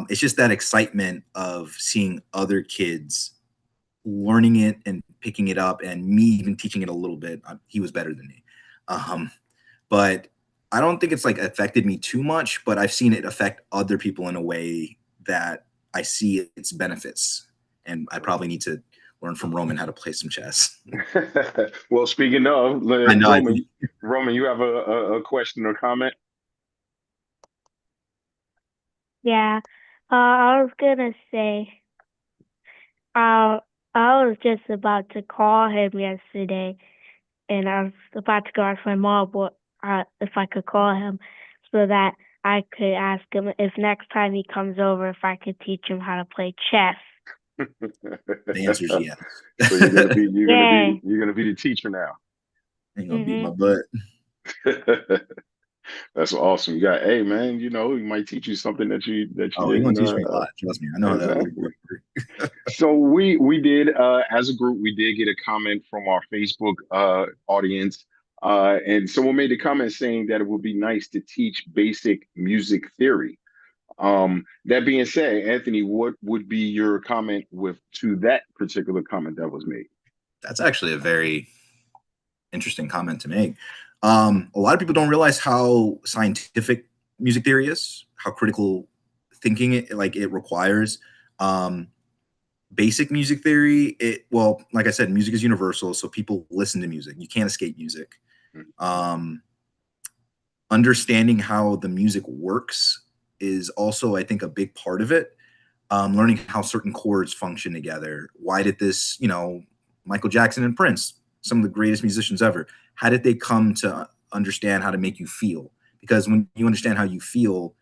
It's just that excitement of seeing other kids learning it and picking it up, and me even teaching it a little bit. He was better than me. But I don't think it's like affected me too much, but I've seen it affect other people in a way that I see its benefits. And I probably need to learn from Roman how to play some chess. Well, speaking of, Roman, you have a question or comment? Yeah, I was gonna say, I was just about to call him yesterday, and I was about to go ask my mom if I could call him so that I could ask him if next time he comes over, if I could teach him how to play chess. The answer is yes. So you're gonna be the teacher now. You're gonna beat my butt. That's awesome. You got, hey man, he might teach you something that you He's gonna teach me a lot. Trust me, I know exactly. that. So we did as a group, we did get a comment from our Facebook audience, and someone made a comment saying that it would be nice to teach basic music theory. That being said, Anthony, what would be your comment to that particular comment that was made? That's actually a very interesting comment to make. A lot of people don't realize how scientific music theory is, how critical thinking it requires. Basic music theory, like I said, music is universal, so people listen to music. You can't escape music. Understanding how the music works is also, I think, a big part of it. Learning how certain chords function together. Why did this, Michael Jackson and Prince, some of the greatest musicians ever, how did they come to understand how to make you feel? Because when you understand how you feel,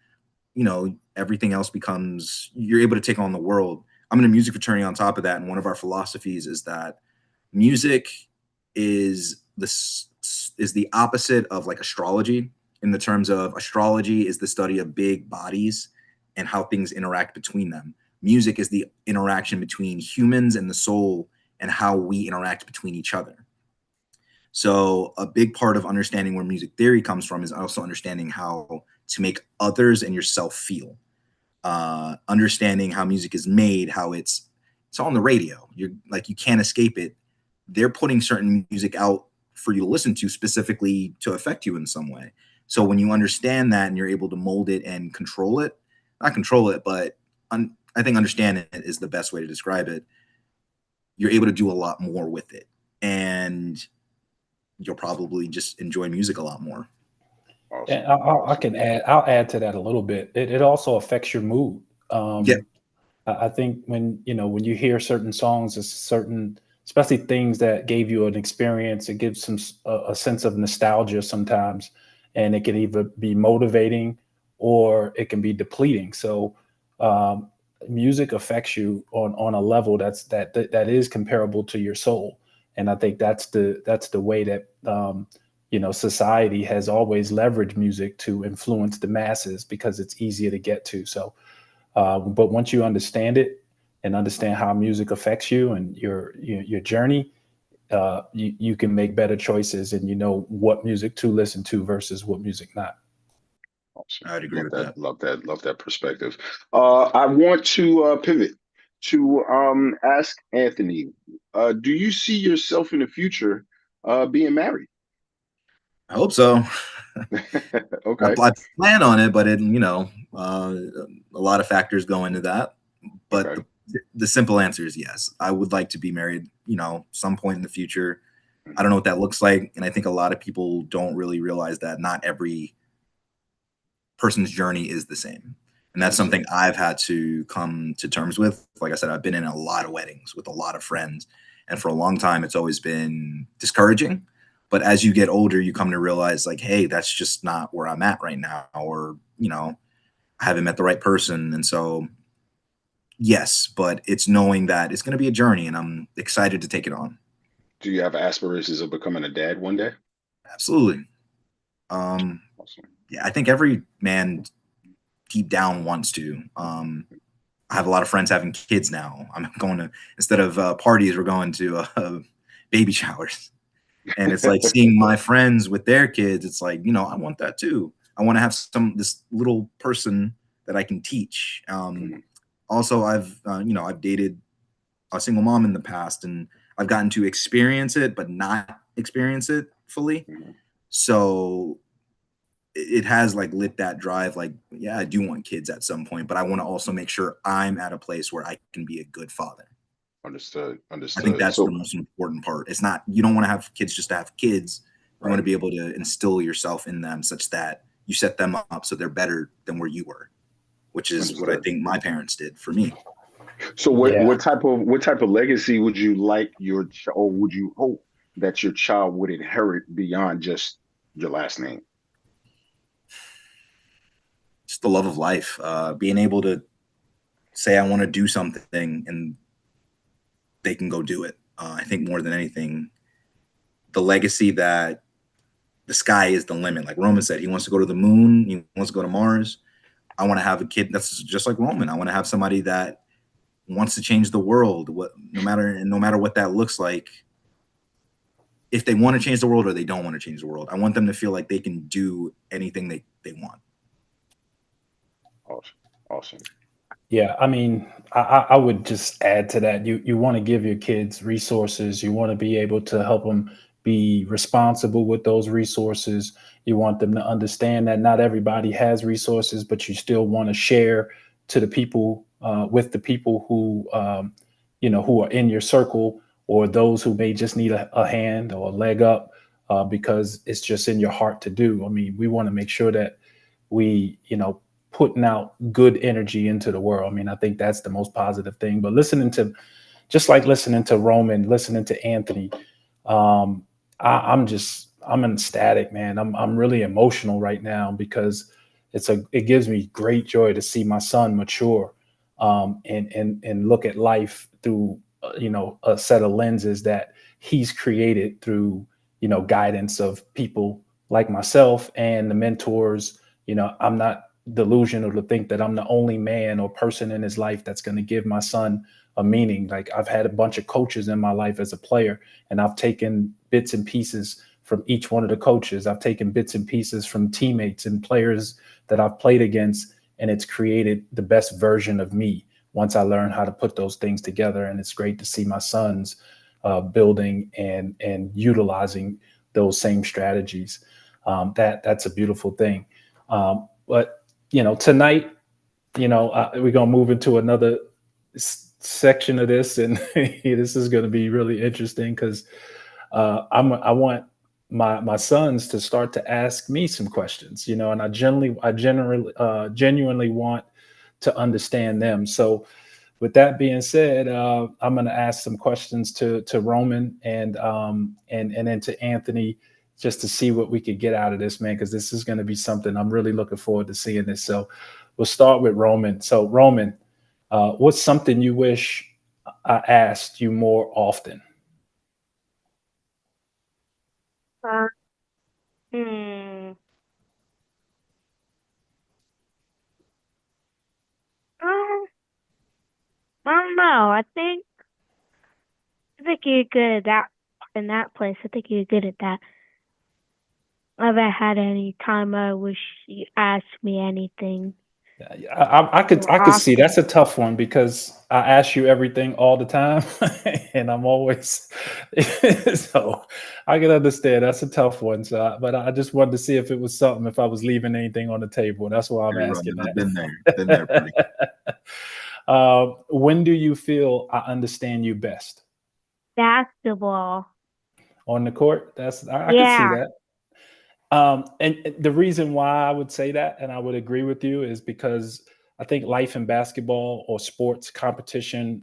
everything else becomes, you're able to take on the world. I'm in a music fraternity on top of that, and one of our philosophies is that music is the opposite of like astrology, in the terms of astrology is the study of big bodies and how things interact between them. Music is the interaction between humans and the soul and how we interact between each other. So a big part of understanding where music theory comes from is also understanding how to make others and yourself feel. Understanding how music is made, how it's on the radio. You can't escape it. They're putting certain music out for you to listen to specifically to affect you in some way. So when you understand that and you're able to mold it and control it, not control it, but I think understanding it is the best way to describe it. You're able to do a lot more with it, and you'll probably just enjoy music a lot more. Awesome. And I'll add to that a little bit. It also affects your mood. I think when you hear certain songs, it's a certain especially things that gave you an experience. It gives some a sense of nostalgia sometimes, and it can either be motivating or it can be depleting. So music affects you on a level that is comparable to your soul, and I think that's the way that society has always leveraged music to influence the masses because it's easier to get to. So, but once you understand it and understand how music affects you and your journey, you can make better choices, and you know what music to listen to versus what music not. Awesome. I'd agree Love with that. that. Love that. Love that perspective. I want to pivot to ask Anthony. Do you see yourself in the future being married? I hope so. Okay. I plan on it, but a lot of factors go into that. But Okay. the simple answer is yes. I would like to be married, some point in the future. I don't know what that looks like. And I think a lot of people don't really realize that not every person's journey is the same. And that's something I've had to come to terms with. Like I said, I've been in a lot of weddings with a lot of friends. And for a long time, it's always been discouraging. But as you get older, you come to realize, like, hey, that's just not where I'm at right now. Or, I haven't met the right person. And so, yes, but it's knowing that it's going to be a journey and I'm excited to take it on. Do you have aspirations of becoming a dad one day? Absolutely. Awesome. Yeah, I think every man deep down wants to. I have a lot of friends having kids now. I'm going to, instead of parties, we're going to baby showers. And it's like seeing my friends with their kids. It's like, I want that too. I want to have this little person that I can teach. Also, I've dated a single mom in the past, and I've gotten to experience it, but not experience it fully. So it has like lit that drive. Like, yeah, I do want kids at some point, but I want to also make sure I'm at a place where I can be a good father. Understood. I think that's So, the most important part. It's not, you don't want to have kids just to have kids. You want to be able to instill yourself in them such that you set them up so they're better than where you were, which is what I think my parents did for me. So what type of legacy would you like or would you hope that your child would inherit beyond just your last name? Just the love of life, being able to say, I want to do something and they can go do it. I think more than anything, the legacy that the sky is the limit. Like Roman said, he wants to go to the moon. He wants to go to Mars. I want to have a kid that's just like Roman. I want to have somebody that wants to change the world, no matter what that looks like. If they want to change the world or they don't want to change the world, I want them to feel like they can do anything they want. Awesome. Yeah, I mean, I would just add to that. You want to give your kids resources. You want to be able to help them be responsible with those resources. You want them to understand that not everybody has resources, but you still want to share to the people with the people who who are in your circle, or those who may just need a hand or a leg up because it's just in your heart to do. I mean, we want to make sure that we putting out good energy into the world. I mean, I think that's the most positive thing. But listening to Roman, listening to Anthony, I'm ecstatic, man. I'm really emotional right now because it gives me great joy to see my son mature, and look at life through a set of lenses that he's created through guidance of people like myself and the mentors. I'm not delusional to think that I'm the only man or person in his life that's going to give my son a meaning. Like, I've had a bunch of coaches in my life as a player, and I've taken bits and pieces from each one of the coaches. I've taken bits and pieces from teammates and players that I've played against, and it's created the best version of me once I learned how to put those things together. And it's great to see my sons building and utilizing those same strategies. That's a beautiful thing. But tonight, we're gonna move into another section of this, and this is going to be really interesting because I want my sons to start to ask me some questions, and I genuinely want to understand them. So with that being said, I'm going to ask some questions to Roman and then to Anthony, just to see what we could get out of this, man, because this is going to be something I'm really looking forward to seeing this. So we'll start with Roman. So Roman, what's something you wish I asked you more often? Hmm. I don't know. I think you're good at that in that place. I think you're good at that. I haven't had any time I wish you asked me anything. I could more see often. that's a tough one because I ask you everything all the time, and I'm always so I can understand that's a tough one. So, but I just wanted to see if it was something, if I was leaving anything on the table. That's why I'm asking I've that. been there, buddy. When do you feel I understand you best? Basketball. On the court? I could see Yeah. that. And the reason why I would say that, and I would agree with you, is because I think life in basketball or sports competition,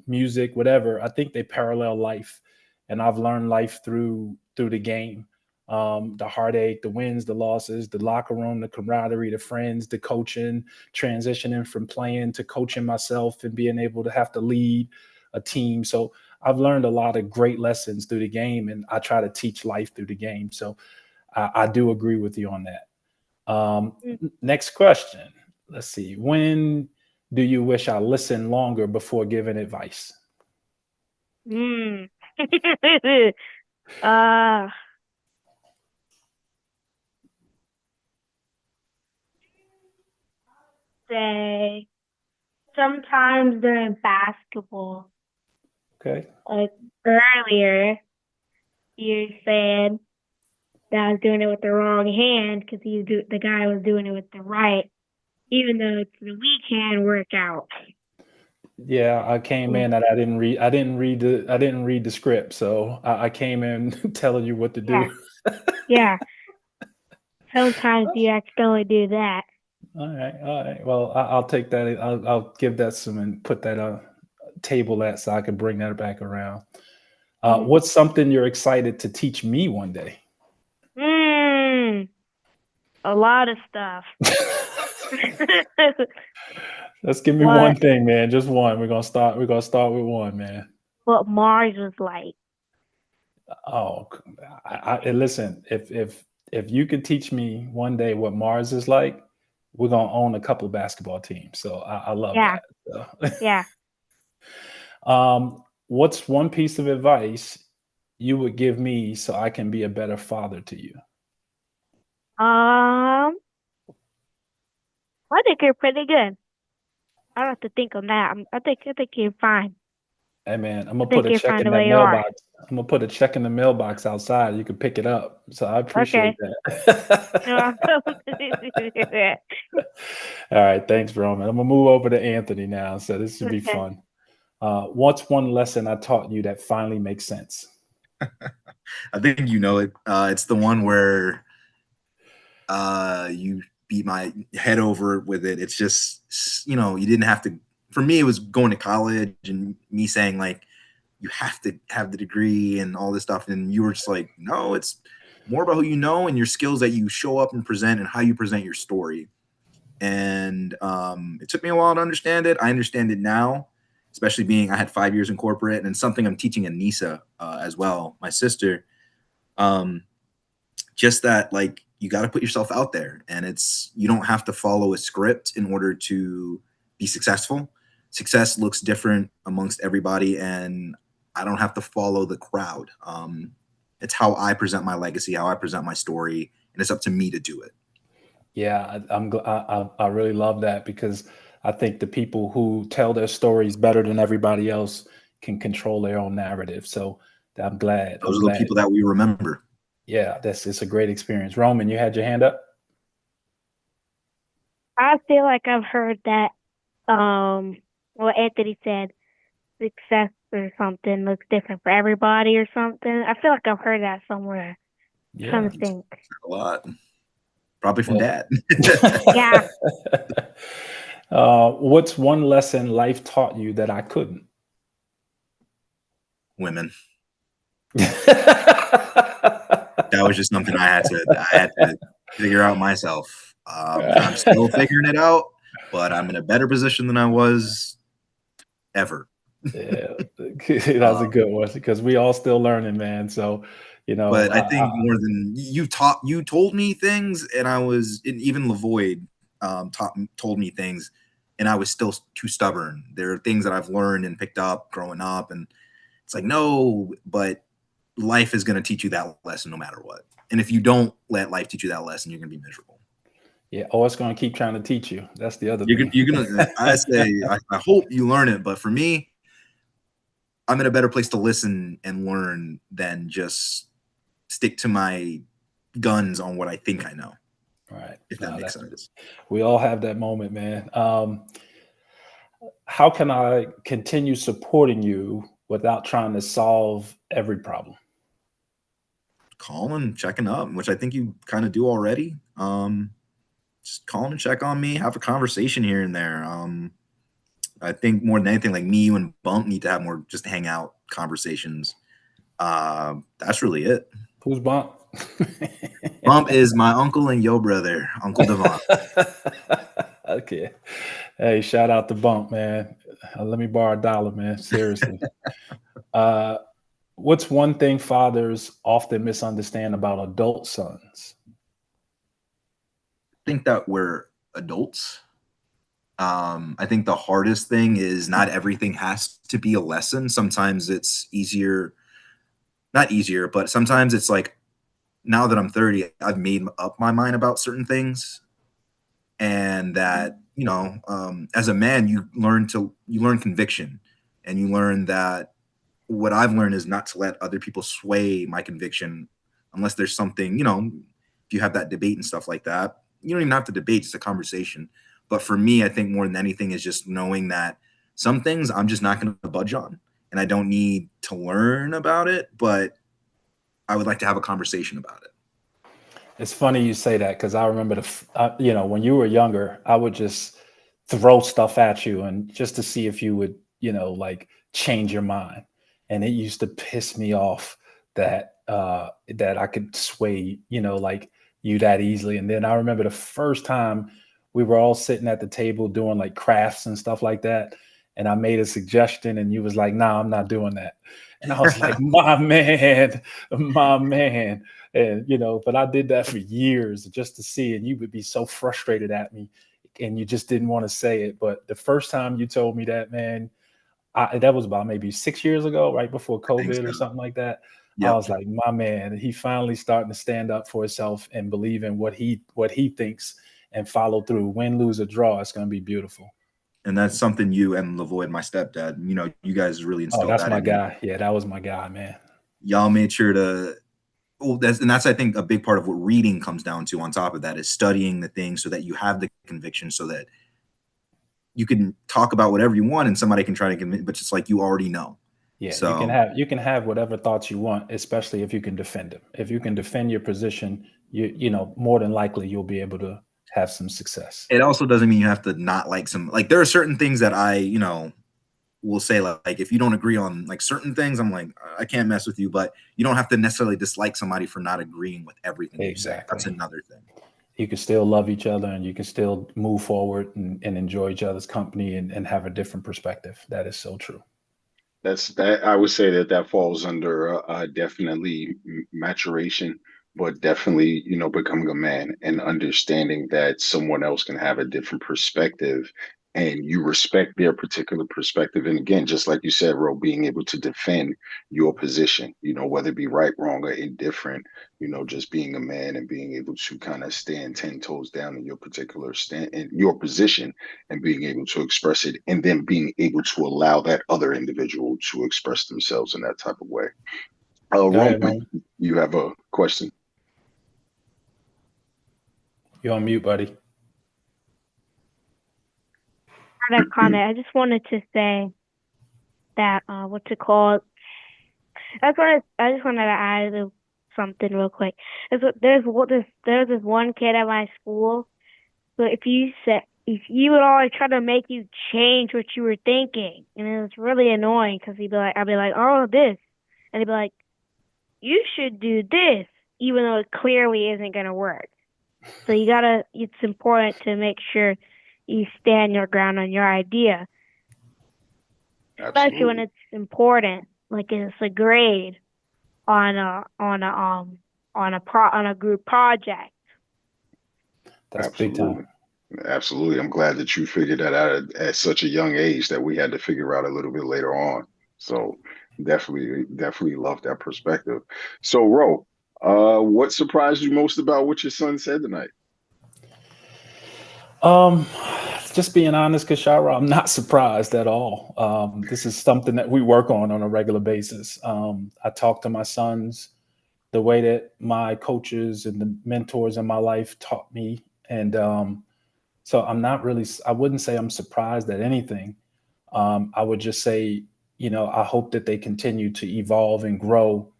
music, whatever, I think they parallel life. And I've learned life through the game. The heartache, the wins, the losses, the locker room, the camaraderie, the friends, the coaching, transitioning from playing to coaching myself and being able to have to lead a team. So I've learned a lot of great lessons through the game, and I try to teach life through the game. So I do agree with you on that. Next question. Let's see. When do you wish I listened longer before giving advice? uh, say sometimes during basketball, Okay. like earlier, you said that I was doing it with the wrong hand because the guy was doing it with the right, even though it's the weak hand workout. Yeah, I came in and I didn't read the script, so I came in telling you what to do. Yeah. Sometimes you accidentally do that. All right. Well, I'll take that. I'll give that some and put that on table that so I can bring that back around. What's something you're excited to teach me one day? A lot of stuff. Let's give me one thing, man. Just one. We're gonna start with one, man. What Mars was like. Oh, listen. If you could teach me one day what Mars is like, we're gonna own a couple basketball teams. So I love that. So. Yeah. What's one piece of advice you would give me so I can be a better father to you? I think you're pretty good. I don't have to think on that. I think you're fine. Hey man, I'm gonna put a check in that mailbox. I'm gonna put a check in the mailbox outside. You can pick it up. So I appreciate that. All right, thanks, Roman. I'm gonna move over to Anthony now. So this should be fun. What's one lesson I taught you that finally makes sense? I think you know it. It's the one where you beat my head over with it. It's just, you didn't have to. For me, it was going to college and me saying, like, you have to have the degree and all this stuff. And you were just like, no, it's more about who you know and your skills that you show up and present and how you present your story. And it took me a while to understand it. I understand it now, especially I had 5 years in corporate, and something I'm teaching Anissa as well, my sister. Just that, like, you got to put yourself out there, and you don't have to follow a script in order to be successful. Success looks different amongst everybody, and I don't have to follow the crowd. It's how I present my legacy, how I present my story, and it's up to me to do it. Yeah, I really love that, because I think the people who tell their stories better than everybody else can control their own narrative. So I'm glad. Those are the people that we remember. Yeah, it's a great experience. Roman, you had your hand up? I feel like I've heard that what Anthony said, success or something looks different for everybody or something. I feel like I've heard that somewhere. Yeah. I'm trying to think. A lot. Probably from Dad. Yeah. What's one lesson life taught you that I couldn't? Women. That That was just something I had to figure out myself. I'm still figuring it out, but I'm in a better position than I was ever. Yeah, that's a good one because we all still learning, man. So, but I think more than you told me things, and even Lavoid told me things, and I was still too stubborn. There are things that I've learned and picked up growing up, and it's like, no, but life is going to teach you that lesson no matter what. And if you don't let life teach you that lesson, you're going to be miserable. Yeah, it's going to keep trying to teach you. That's the other thing. You're gonna. I say, I hope you learn it, but for me, I'm in a better place to listen and learn than just stick to my guns on what I think I know. Right. If that makes sense. We all have that moment, man. How can I continue supporting you without trying to solve every problem? Calling, checking up, which I think you kind of do already. Just calling and check on me, have a conversation here and there. I think more than anything, like me, you and Bump need to have more just hang out conversations. That's really it. Who's Bump? Bump is my uncle and your brother, Uncle Devon. Okay. Hey, shout out to Bump, man. Let me borrow $1, man. Seriously. What's one thing fathers often misunderstand about adult sons? I think that we're adults. I think the hardest thing is not everything has to be a lesson. Sometimes it's not easier, but sometimes it's like, now that I'm 30, I've made up my mind about certain things. And that, as a man, you learn conviction, and you learn that what I've learned is not to let other people sway my conviction unless there's something, if you have that debate and stuff like that, you don't even have to debate, it's a conversation. But for me, I think more than anything is just knowing that some things I'm just not going to budge on, and I don't need to learn about it, but I would like to have a conversation about it. It's funny you say that because I remember when you were younger, I would just throw stuff at you and just to see if you would, like change your mind. And it used to piss me off that that I could sway, like you that easily. And then I remember the first time we were all sitting at the table doing like crafts and stuff like that. And I made a suggestion and you was like, "Nah, I'm not doing that." And I was like, my man. And, but I did that for years just to see, and you would be so frustrated at me and you just didn't want to say it. But the first time you told me that, man, that was about maybe 6 years ago, right before COVID or something like that. Yep. I was like, my man, he finally starting to stand up for himself and believe in what he thinks and follow through. Win, lose, or draw, it's going to be beautiful. And that's something you and Lavoid, my stepdad, you guys really instilled that. Oh, that's my guy. Yeah, that was my guy, man. Y'all made sure to. Well, that's I think a big part of what reading comes down to. On top of that, is studying the things so that you have the conviction, so that you can talk about whatever you want, and somebody can try to convince. But it's like you already know. Yeah, so you can have whatever thoughts you want, especially if you can defend them. If you can defend your position, more than likely you'll be able to have some success. It also doesn't mean you have to not like there are certain things that I, will say like if you don't agree on like certain things, I'm like, I can't mess with you, but you don't have to necessarily dislike somebody for not agreeing with everything. Exactly. That's another thing. You can still love each other and you can still move forward and enjoy each other's company and have a different perspective. That is so true. That I would say that falls under definitely maturation, but definitely, becoming a man and understanding that someone else can have a different perspective and you respect their particular perspective. And again, just like you said, Ro, being able to defend your position, whether it be right, wrong, or indifferent, just being a man and being able to kind of stand 10 toes down in your particular in your position and being able to express it, and then being able to allow that other individual to express themselves in that type of way. Ron, you have a question? You're on mute, buddy. I had a comment. I just wanted to say that what's it called? I just wanted to add something real quick. There's this one kid at my school. So if you say he would always try to make you change what you were thinking, and it was really annoying because I'd be like, oh, this, and he'd be like, you should do this, even though it clearly isn't gonna work. So it's important to make sure you stand your ground on your idea, especially when Absolutely. it's important, like it's a grade on a group project. That's big Absolutely. time. Absolutely. I'm glad that you figured that out at such a young age that we had to figure out a little bit later on. So definitely love that perspective. So, Ro, what surprised you most about what your son said tonight? Um, just being honest, Kishara, I'm not surprised at all. This is something that we work on a regular basis. I talk to my sons the way that my coaches and the mentors in my life taught me. And so I wouldn't say I'm surprised at anything. I would just say, I hope that they continue to evolve and grow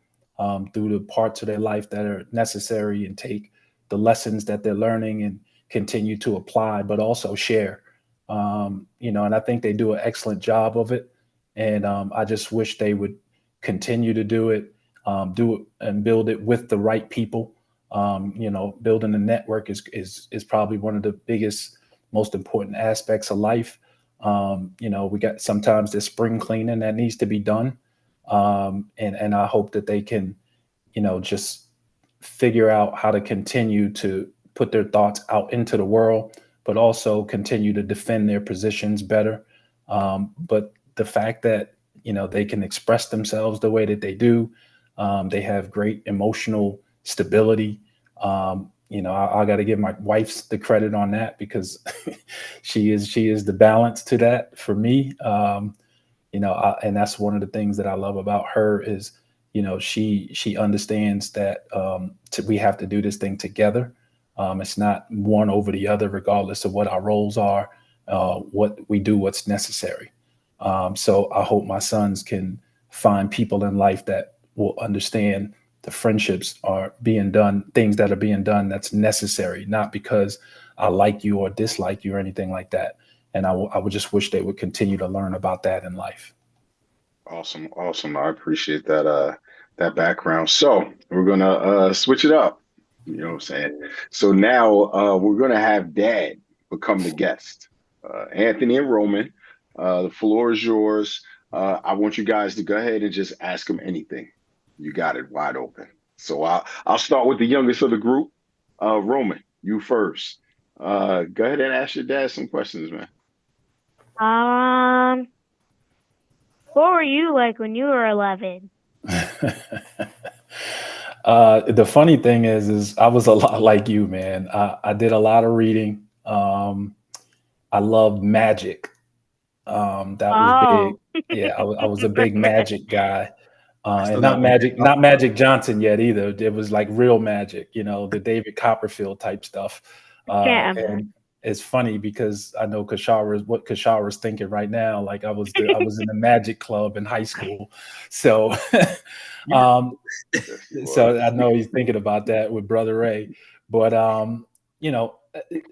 through the parts of their life that are necessary and take the lessons that they're learning and continue to apply, but also share. And I think they do an excellent job of it. And I just wish they would continue to do it and build it with the right people. Building a network is probably one of the biggest, most important aspects of life. We got sometimes the spring cleaning that needs to be done. And I hope that they can, just figure out how to continue to put their thoughts out into the world, but also continue to defend their positions better. But the fact that, they can express themselves the way that they do, they have great emotional stability. I got to give my wife the credit on that because she is the balance to that for me. And that's one of the things that I love about her is, she understands that we have to do this thing together. It's not one over the other, regardless of what our roles are, what we do, what's necessary. So I hope my sons can find people in life that will understand the friendships are being done, things that are being done that's necessary, not because I like you or dislike you or anything like that. And I would just wish they would continue to learn about that in life. Awesome, awesome. I appreciate that background. So we're gonna switch it up. You know what I'm saying? So now we're gonna have Dad become the guest. Anthony and Roman, the floor is yours. I want you guys to go ahead and just ask him anything. You got it wide open. So I'll start with the youngest of the group. Roman, you first. Go ahead and ask your dad some questions, man. Um, what were you like when you were 11? The funny thing is I was a lot like you, man. I did a lot of reading. I loved magic. That was big. Oh, Yeah, I was a big magic guy. I And still not got one. magic, not Magic Johnson yet either. It was like real magic, the David Copperfield type stuff. can't And imagine. it's funny because I know what Kashara's thinking right now. Like I was in the magic club in high school. So Yeah. um, Yes, he so I was. know he's thinking about that with Brother Ray. But you know,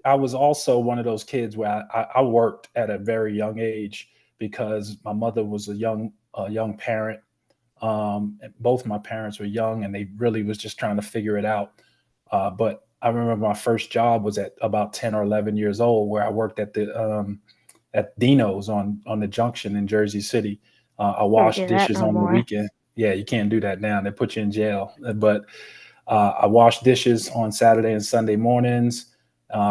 I was also one of those kids where I worked at a very young age because my mother was a young parent. Both my parents were young and they really was just trying to figure it out. But I remember my first job was at about 10 or 11 years old, where I worked at Dino's on the Junction in Jersey City. I Can't washed do that dishes no on the more. weekend. Yeah, you can't do that now. They put you in jail. But I washed dishes on Saturday and Sunday mornings.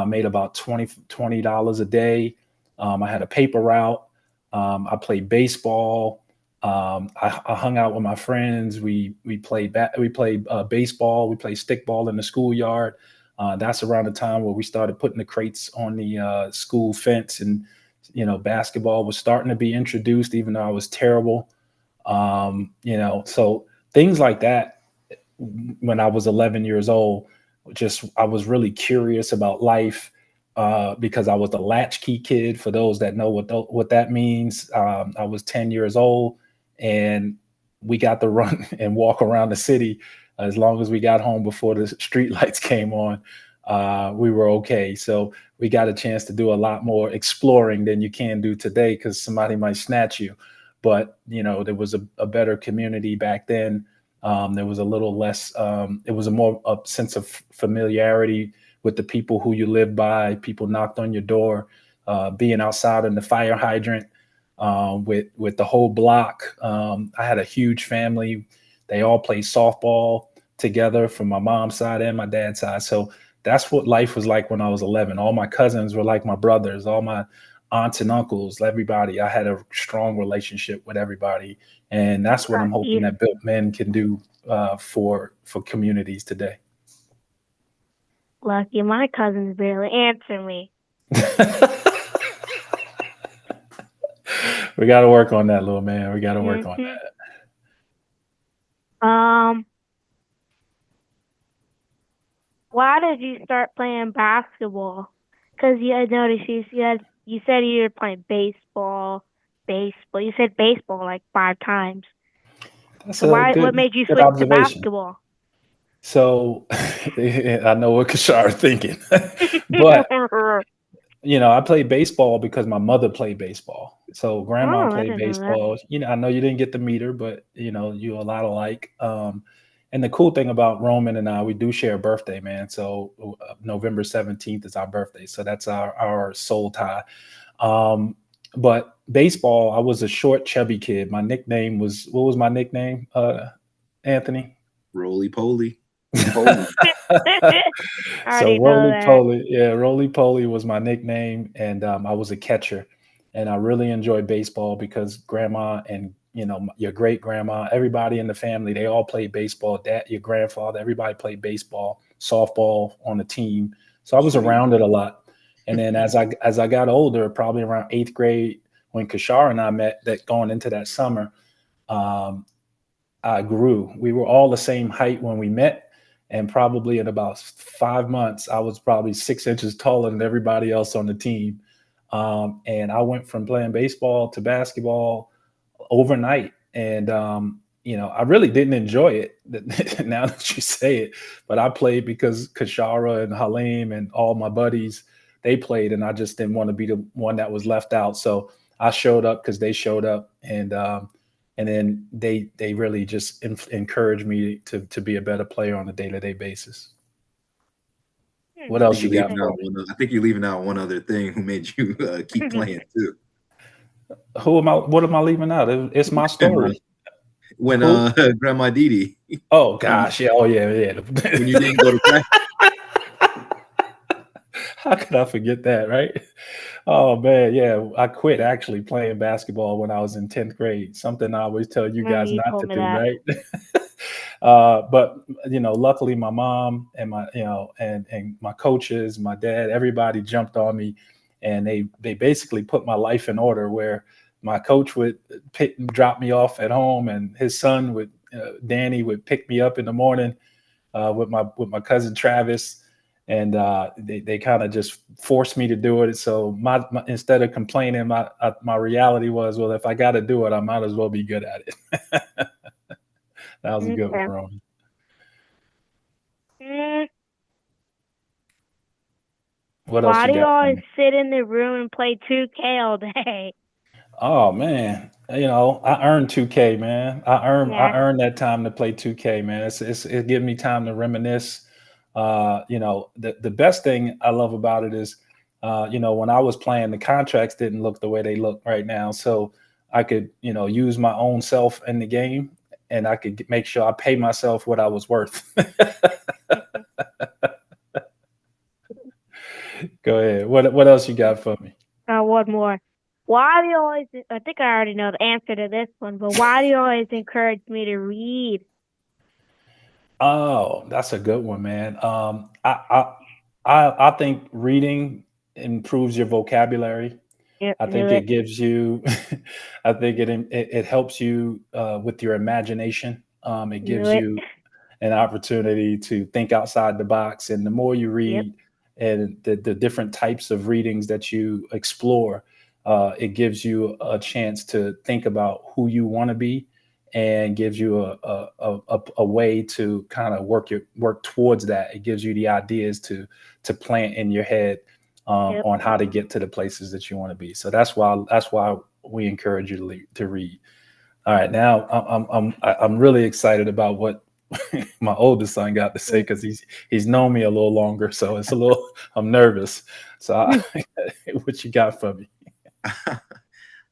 Made about $20 a day. I had a paper route. I played baseball. I hung out with my friends. We played baseball. We played stickball in the schoolyard. That's around the time where we started putting the crates on the school fence, and basketball was starting to be introduced, even though I was terrible. So things like that when I was 11 years old. Just I was really curious about life because I was the latchkey kid. For those that know what that means, I was 10 years old, and we got to run and walk around the city as long as we got home before the street lights came on. we were okay. So we got a chance to do a lot more exploring than you can do today because somebody might snatch you. But, there was a better community back then. There was a little less, it was a sense of familiarity with the people who you live by. People knocked on your door, being outside in the fire hydrant with the whole block. I had a huge family. They all played softball together from my mom's side and my dad's side. So that's what life was like when I was 11. All my cousins were like my brothers, all my aunts and uncles, everybody. I had a strong relationship with everybody. And that's what I'm hoping that Built Men can do for communities today. Lucky, my cousins barely answer me. We got to work on that, little man. We got to work on that. Why did you start playing basketball? Because I noticed you said you were playing baseball. You said baseball like 5 times. So what made you switch to basketball? So I know what Kishara thinking, but I played baseball because my mother played baseball. So grandma played baseball. I know you didn't get to meet her, but you're a lot alike. And the cool thing about Roman and I, we do share a birthday, man. So November 17th is our birthday. So that's our soul tie. But baseball, I was a short, chubby kid. My nickname was, what was my nickname, Anthony? Roly Poly. So Roly Poly, Roly Poly was my nickname, and I was a catcher, and I really enjoyed baseball because grandma and your great grandma, everybody in the family, they all played baseball. Dad, your grandfather, everybody played baseball, softball on the team. So I was around it a lot. And then as I got older, probably around 8th grade, when Kishara and I met, that going into that summer, I grew. We were all the same height when we met. And probably in about 5 months, I was probably 6 inches taller than everybody else on the team. And I went from playing baseball to basketball overnight. And, I really didn't enjoy it now that you say it. But I played because Kishara and Halim and all my buddies, they played. And I just didn't want to be the one that was left out. So I showed up because they showed up. And then they really just encouraged me to be a better player on a day-to-day basis. What else you got? I think you're leaving out one other thing who made you keep playing too. What am I leaving out? It's my story. When Grandma Didi. Oh gosh, yeah. Oh yeah. When you didn't go to practice. How could I forget that, right? Oh man, yeah. I quit actually playing basketball when I was in 10th grade. Something I always tell you guys not to do, right? But luckily my mom and my and my coaches, my dad, everybody jumped on me, and they basically put my life in order, where my coach would drop me off at home, and his son would Danny would pick me up in the morning with my cousin Travis. And they kind of just forced me to do it. So my instead of complaining, my reality was, well, if I got to do it, I might as well be good at it. That was a good one, Roman. What else? Why do you always sit in the room and play 2K all day? Oh man, I earned 2K, man. I earned that time to play 2K, man. It gives me time to reminisce. The best thing I love about it is, when I was playing, the contracts didn't look the way they look right now. So I could, use my own self in the game, and I could make sure I pay myself what I was worth. Go ahead. What else you got for me? One more. Why do you always, I think I already know the answer to this one, but why do you always encourage me to read? Oh, that's a good one, man. I think reading improves your vocabulary. Yep, I think it gives you, I think it helps you with your imagination. It gives you an opportunity to think outside the box. And the more you read and the different types of readings that you explore, it gives you a chance to think about who you want to be and gives you a way to kind of work towards that. It gives you the ideas to plant in your head Yep. on how to get to the places that you want to be. So that's why we encourage you to read. All right, now I'm really excited about what my oldest son got to say, because he's known me a little longer, so it's a little I'm nervous. So what you got for me?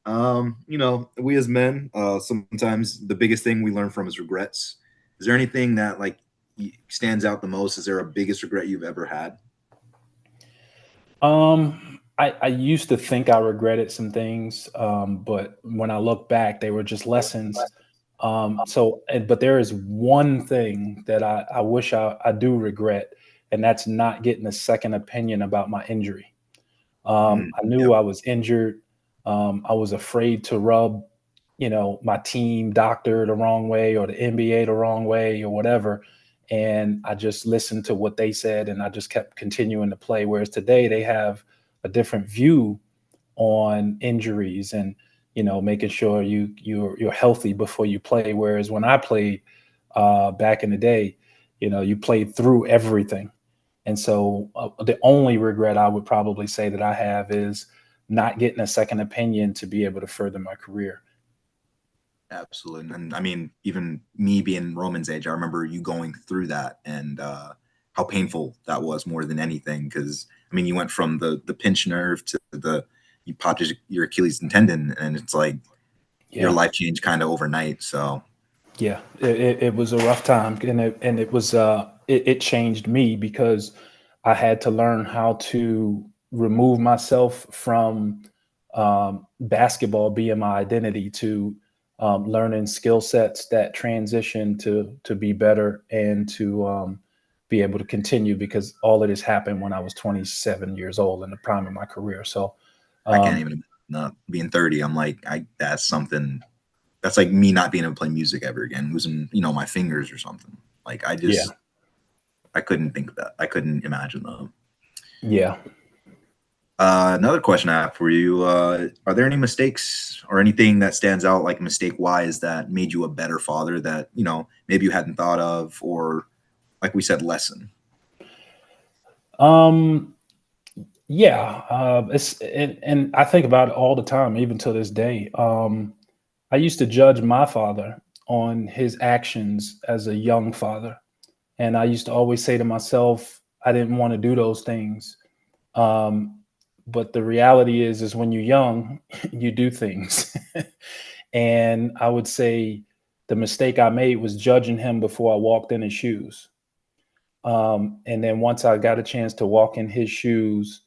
You know, we as men, sometimes the biggest thing we learn from is regrets. Is there anything that like stands out the most? Is there a biggest regret you've ever had? I used to think I regretted some things, but when I look back, they were just lessons. But there is one thing that I wish I do regret, and that's not getting a second opinion about my injury. I knew I was injured. I was afraid to rub, my team doctor the wrong way, or the NBA the wrong way, or whatever. And I just listened to what they said, and I just kept continuing to play. Whereas today they have a different view on injuries, and making sure you're healthy before you play. Whereas when I played back in the day, you played through everything. And so the only regret I would probably say that I have is not getting a second opinion to be able to further my career. Absolutely. And I mean, even me being Roman's age, I remember you going through that, and how painful that was more than anything. Because I mean, you went from the pinched nerve to you popped your Achilles tendon, and it's like your life changed kind of overnight. So yeah, it was a rough time, and it was it changed me, because I had to learn how to remove myself from basketball being my identity, to learning skill sets that transition to be better, and to be able to continue, because all of this happened when I was 27 years old, in the prime of my career. So I can't even not being 30. I'm like, that's something. That's like me not being able to play music ever again, losing, my fingers or something. Like I couldn't think of that. I couldn't imagine that. Yeah. Another question I have for you: are there any mistakes or anything that stands out, like mistake-wise, that made you a better father that maybe you hadn't thought of, or like we said, lesson? Yeah. And I think about it all the time, even to this day. I used to judge my father on his actions as a young father. And I used to always say to myself, I didn't want to do those things. But the reality is when you're young, you do things. And I would say the mistake I made was judging him before I walked in his shoes. And then once I got a chance to walk in his shoes,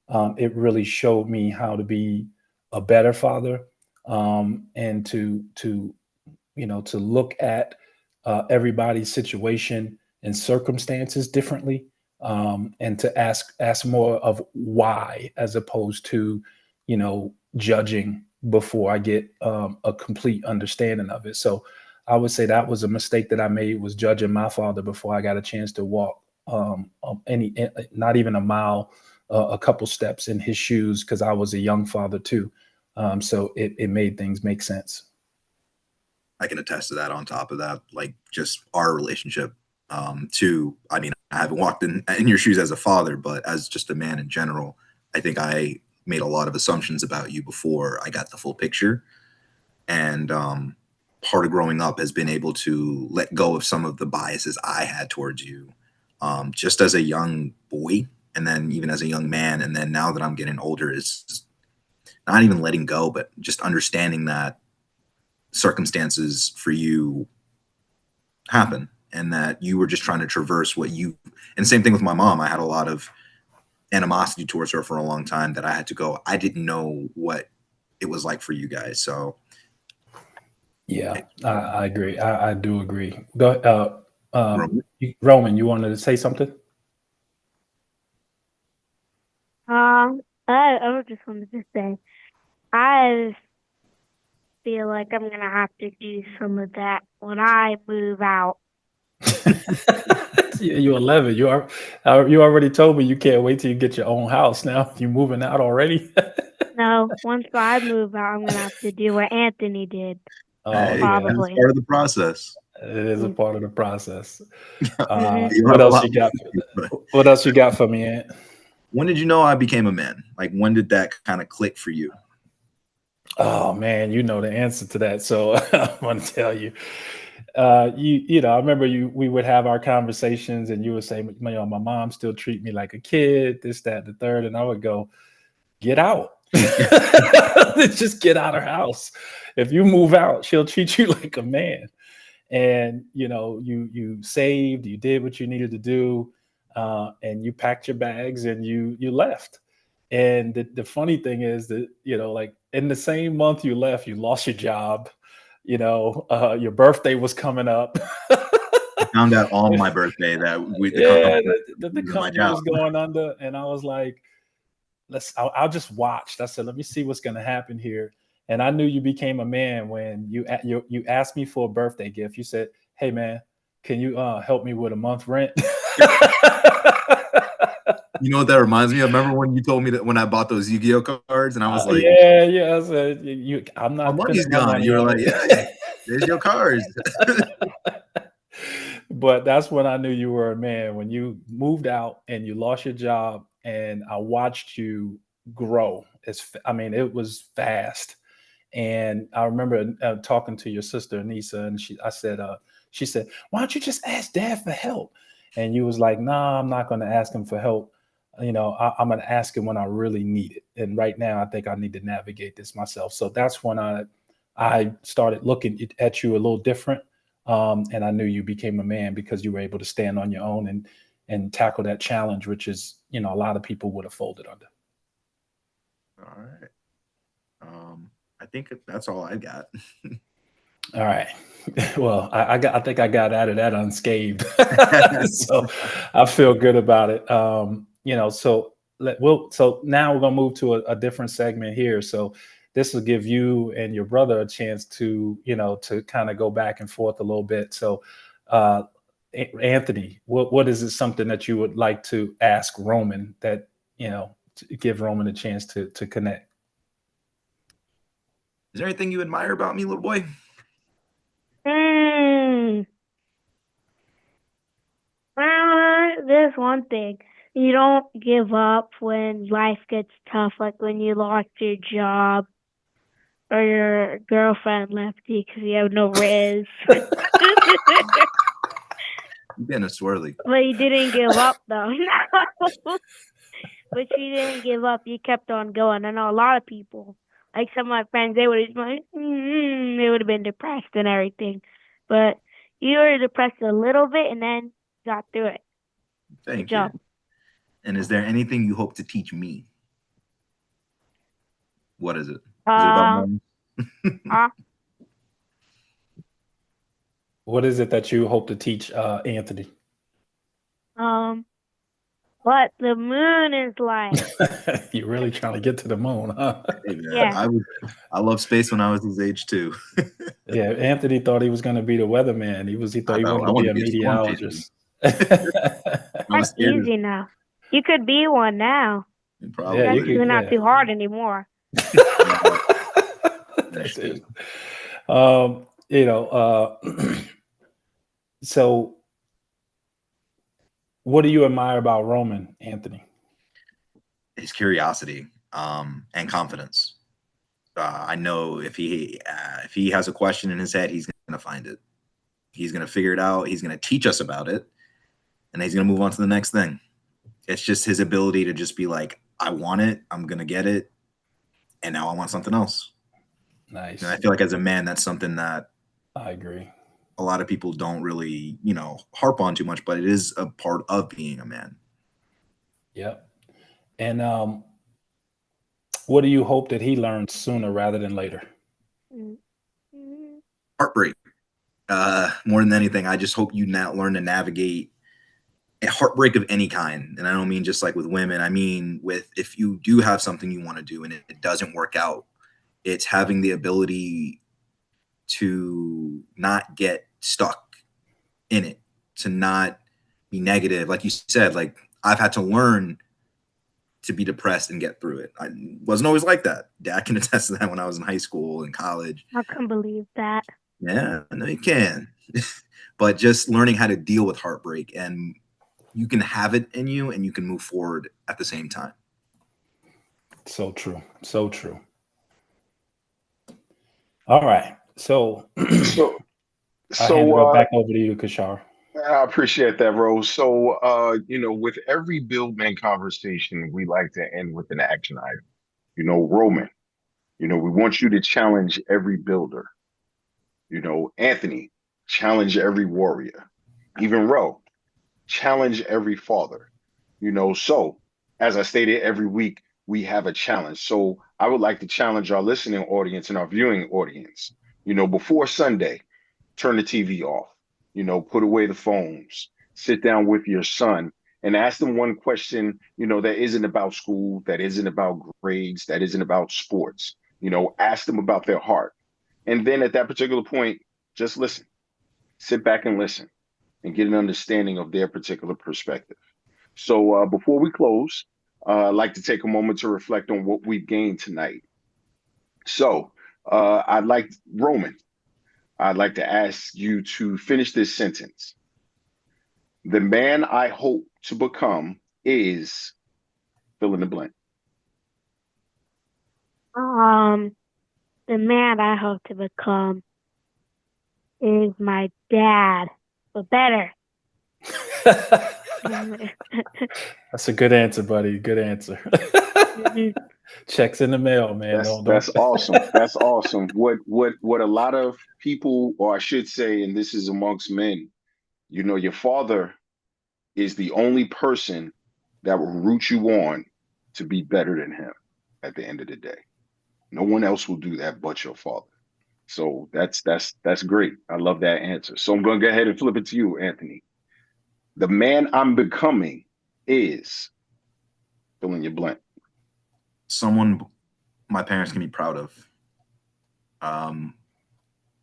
it really showed me how to be a better father, and to look at everybody's situation and circumstances differently, and to ask more of why, as opposed to judging before I get a complete understanding of it. So I would say that was a mistake that I made, was judging my father before I got a chance to walk not even a mile, a couple steps in his shoes, because I was a young father too. So it made things make sense. I can attest to that. On top of that, like just our relationship, too. I mean, I haven't walked in your shoes as a father, but as just a man in general, I think I made a lot of assumptions about you before I got the full picture. And part of growing up has been able to let go of some of the biases I had towards you, just as a young boy, and then even as a young man. And then now that I'm getting older, is not even letting go, but just understanding that circumstances for you happen, and that you were just trying to traverse and same thing with my mom. I had a lot of animosity towards her for a long time that I had to go. I didn't know what it was like for you guys. So yeah, I agree. I do agree. Go, Roman, you wanted to say something? I just wanted to say, I feel like I'm gonna have to do some of that when I move out. You're 11. You already told me you can't wait till you get your own house. Now you moving out already? No, once I move out, I'm gonna have to do what Anthony did. Hey, yeah, that's Probably. part of the process. it is a part of the process. Mhm. You What have a else lot you got? more. What else you got for me, Ant? When did you know I became a man? Like, when did that kind of click for you? Oh man, you know the answer to that. So I want to tell you. I remember we would have our conversations and you would say, my mom still treat me like a kid, this, that, the third. And I would go, get out. Just get out of her house. If you move out, she'll treat you like a man. And you saved, you did what you needed to do, and you packed your bags and you left. And the funny thing is that like in the same month you left, you lost your job. Your birthday was coming up. I found out on my birthday that the Yeah, company the was my company job. was going under, and I was like, I'll just watch. I said, let me see what's going to happen here. And I knew you became a man when you asked me for a birthday gift. You said, hey man, can you help me with a month rent? You know what that reminds me of? Remember when you told me that when I bought those Yu-Gi-Oh cards and I was like, yeah. I said, I'm my not money's spending my gone. money You were on like, it. yeah, there's your cards. But that's when I knew you were a man, when you moved out and you lost your job, and I watched you grow. It was fast. And I remember talking to your sister Anissa, and she said, "Why don't you just ask Dad for help?" And you was like, "Nah, I'm not going to ask him for help. I'm going to ask him when I really need it. And right now, I think I need to navigate this myself." So that's when I started looking at you a little different, and I knew you became a man because you were able to stand on your own and tackle that challenge, which is a lot of people would have folded under. All right. I think that's all I got. All right. Well, I think I got out of that unscathed. So I feel good about it. So now we're gonna move to a different segment here. So this will give you and your brother a chance to kind of go back and forth a little bit. So uh Anthony, what is it, something that you would like to ask Roman that to give Roman a chance to connect? Is there anything you admire about me, little boy? There's one thing. You don't give up when life gets tough, like when you lost your job or your girlfriend left you because you have no riz. You've been a swirly. But you didn't give up, though. But you didn't give up. You kept on going. I know a lot of people, like some of my friends, they would have they would have been depressed and everything. But you were depressed a little bit and then got through it. Thank Good job. you. And is there anything you hope to teach me? What is it? Is it about money? What is it that you hope to teach Anthony? What the moon is like. You're really trying to get to the moon, huh? Hey, man, Yeah. I love space when I was his age too. Yeah, Anthony thought he was going to be the weatherman. He thought he wanted to be a meteorologist. That's easy now. You could be one now. Probably. Yeah, That's not too hard anymore. That's it. So what do you admire about Roman, Anthony? His curiosity and confidence. I know if he has a question in his head, he's going to find it. He's going to figure it out. He's going to teach us about it, and he's going to move on to the next thing. It's just his ability to just be like, I want it, I'm going to get it, and now I want something else. Nice. And I feel like as a man, that's something that I agree. A lot of people don't really, harp on too much, but it is a part of being a man. Yep. And what do you hope that he learns sooner rather than later? Heartbreak. More than anything, I just hope you now learn to navigate a heartbreak of any kind. And I don't mean just like with women. I mean with if you do have something you want to do and it doesn't work out, it's having the ability to not get stuck in it, to not be negative. Like you said, like I've had to learn to be depressed and get through it. I wasn't always like that. Dad can attest to that when I was in high school and college. I can believe that. Yeah, I know you can. But just learning how to deal with heartbreak, and you can have it in you and you can move forward at the same time. So true. So true. All right. So So, I hand it so back over to you, Kishara. I appreciate that, Rose. So, with every Buildman conversation, we like to end with an action item. Roman, we want you to challenge every builder. Anthony, challenge every warrior. Even Ro, challenge every father. So as I stated, every week we have a challenge. So I would like to challenge our listening audience and our viewing audience. Before Sunday, turn the TV off, put away the phones, sit down with your son and ask them one question, that isn't about school, that isn't about grades, that isn't about sports. Ask them about their heart. And then at that particular point, just listen, sit back and listen and get an understanding of their particular perspective. So before we close, I'd like to take a moment to reflect on what we've gained tonight. So Roman, I'd like to ask you to finish this sentence. The man I hope to become is fill in the blank. The man I hope to become is my dad, but better. That's a good answer, buddy. Good answer. Checks in the mail, man. That's awesome. That's awesome. What a lot of people, or I should say, and this is amongst men, your father is the only person that will root you on to be better than him at the end of the day. No one else will do that but your father. So that's great. I love that answer. So I'm going to go ahead and flip it to you, Anthony. The man I'm becoming is fill in your blank. Someone my parents can be proud of.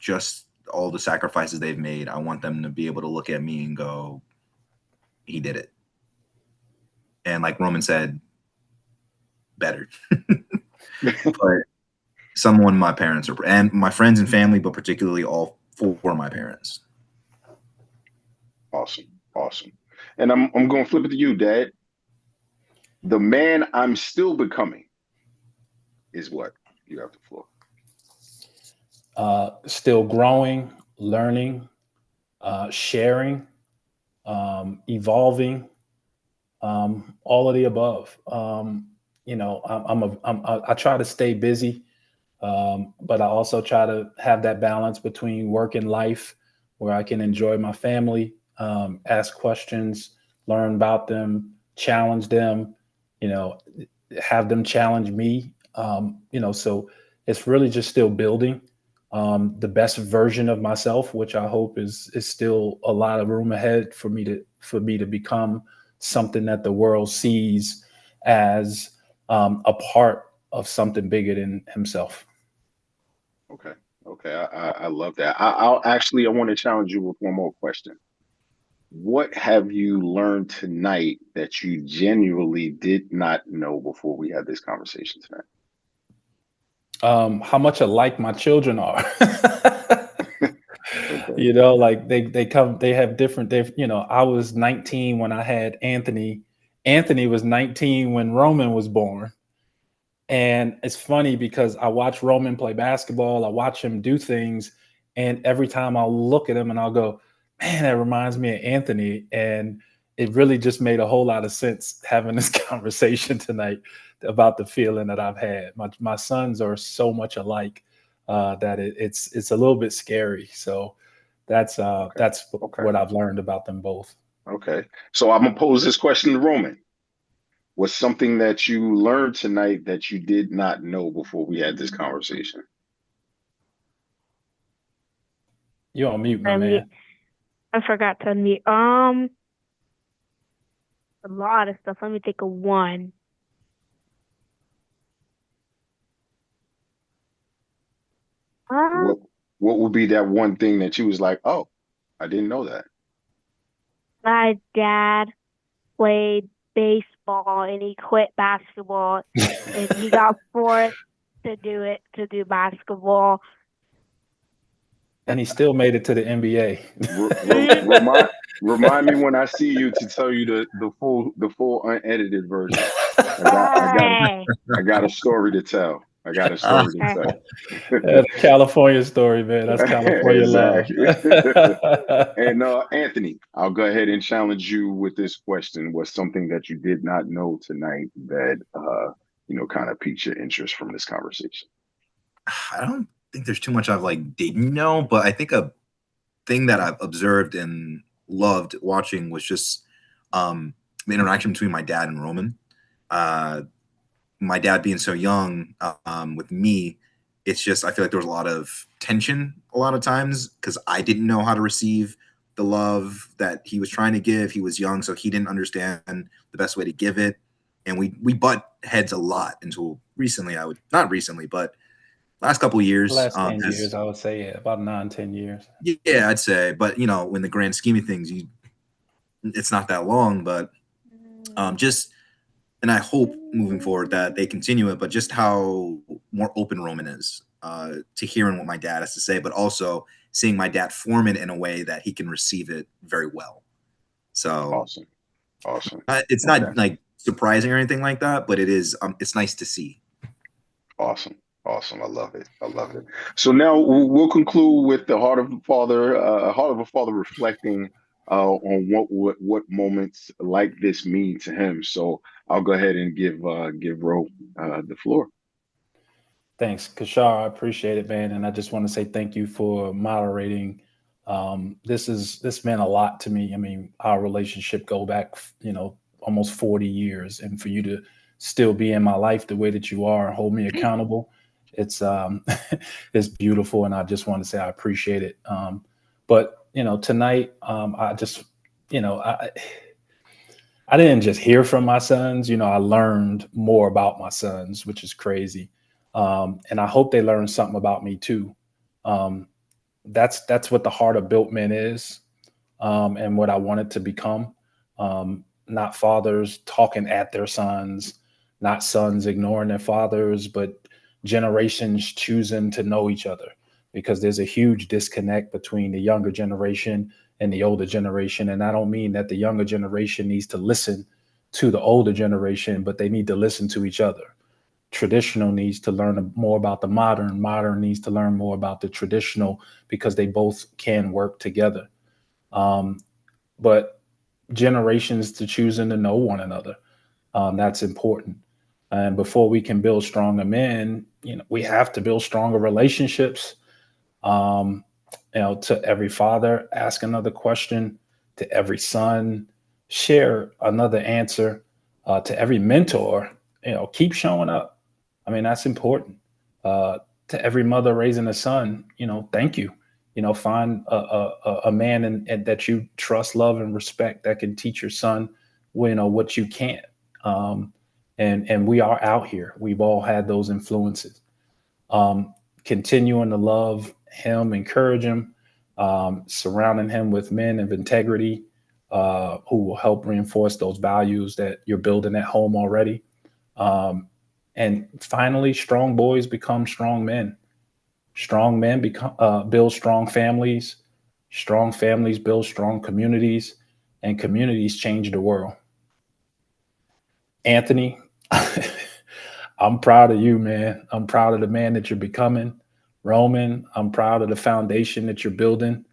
Just all the sacrifices they've made. I want them to be able to look at me and go, he did it. And like Roman said, better. But someone my parents are, and my friends and family, but particularly all four of my parents. Awesome. And I'm going to flip it to you, Dad. The man I'm still becoming is what? You have the floor. Still growing, learning, sharing, evolving, all of the above. I try to stay busy, but I also try to have that balance between work and life where I can enjoy my family, ask questions, learn about them, challenge them, have them challenge me. So it's really just still building the best version of myself, which I hope is still a lot of room ahead for me to become something that the world sees as a part of something bigger than himself. Okay. I love that. I want to challenge you with one more question. What have you learned tonight that you genuinely did not know before we had this conversation tonight? How much alike my children are. Okay. Like they have different, I was 19 when I had Anthony. Anthony was 19 when Roman was born. And it's funny because I watch Roman play basketball, I watch him do things, and every time I'll look at him and I'll go, man, that reminds me of Anthony. And it really just made a whole lot of sense having this conversation tonight about the feeling that I've had. My sons are so much alike that it's a little bit scary. So that's what I've learned about them both. Okay. So I'm gonna pose this question to Roman. What's something that you learned tonight that you did not know before we had this conversation? You're on mute, my man. I forgot to unmute. A lot of stuff. Let me think of one. What would be that one thing that you was like, oh, I didn't know that? My dad played baseball and he quit basketball and he got forced to do basketball. And he still made it to the NBA. Remind me when I see you to tell you the full unedited version. I got a story to tell. That's a California story, man. That's California love. And Anthony, I'll go ahead and challenge you with this question. What's something that you did not know tonight that kind of piqued your interest from this conversation? I don't think there's too much I've didn't know, but I think a thing that I've observed and loved watching was just the interaction between my dad and Roman. My dad being so young with me, it's just I feel like there was a lot of tension a lot of times because I didn't know how to receive the love that he was trying to give. He was young, so he didn't understand the best way to give it. And we butt heads a lot until recently. Not recently, but last couple of years. Last 10 years, I would say, about 9-10 years. Yeah, I'd say. But, in the grand scheme of things, it's not that long. But and I hope moving forward that they continue it, but just how more open Roman is to hearing what my dad has to say, but also seeing my dad form it in a way that he can receive it very well. So awesome. It's not like surprising or anything like that, but it is. It's nice to see. Awesome. I love it. So now we'll conclude with the heart of a father reflecting on what moments like this mean to him. So I'll go ahead and give Ro the floor. Thanks, Kishara. I appreciate it, man. And I just want to say thank you for moderating. This meant a lot to me. I mean, our relationship go back, almost 40 years, and for you to still be in my life the way that you are, hold me accountable. It's it's beautiful, and I just want to say I appreciate it. But tonight, I just I didn't just hear from my sons. I learned more about my sons, which is crazy. And I hope they learn something about me too. That's what the heart of Built Men is, and what I wanted to become. Not fathers talking at their sons, not sons ignoring their fathers, but generations choosing to know each other, because there's a huge disconnect between the younger generation and the older generation. And I don't mean that the younger generation needs to listen to the older generation, but they need to listen to each other. Traditional needs to learn more about the modern. Modern needs to learn more about the traditional, because they both can work together. But generations to choosing to know one another, that's important. And before we can build stronger men, we have to build stronger relationships. To every father, ask another question. To every son, share another answer. To every mentor, keep showing up. I mean, that's important. To every mother raising a son, thank you. Find a man and that you trust, love, and respect that can teach your son, what you can't. And we are out here. We've all had those influences. Continuing to love him, encourage him, surrounding him with men of integrity who will help reinforce those values that you're building at home already. And finally, strong boys become strong men. Strong men build strong families. Strong families build strong communities, and communities change the world. Anthony, I'm proud of you, man. I'm proud of the man that you're becoming. Roman, I'm proud of the foundation that you're building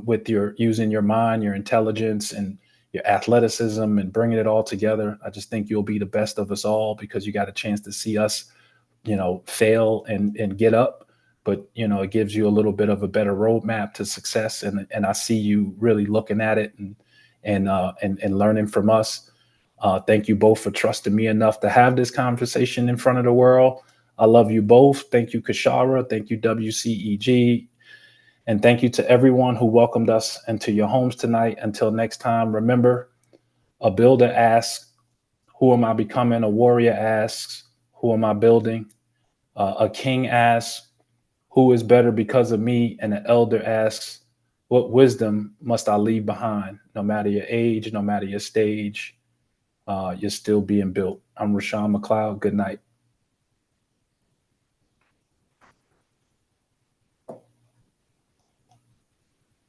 with using your mind, your intelligence, and your athleticism, and bringing it all together. I just think you'll be the best of us all, because you got a chance to see us, fail and get up. But, it gives you a little bit of a better roadmap to success. And I see you really looking at it and learning from us. Thank you both for trusting me enough to have this conversation in front of the world. I love you both. Thank you, Kishara. Thank you, WCEG. And thank you to everyone who welcomed us into your homes tonight. Until next time, remember, a builder asks, who am I becoming? A warrior asks, who am I building? A king asks, who is better because of me? And an elder asks, what wisdom must I leave behind? No matter your age, no matter your stage, you're still being built. I'm Roshown McLeod. Good night.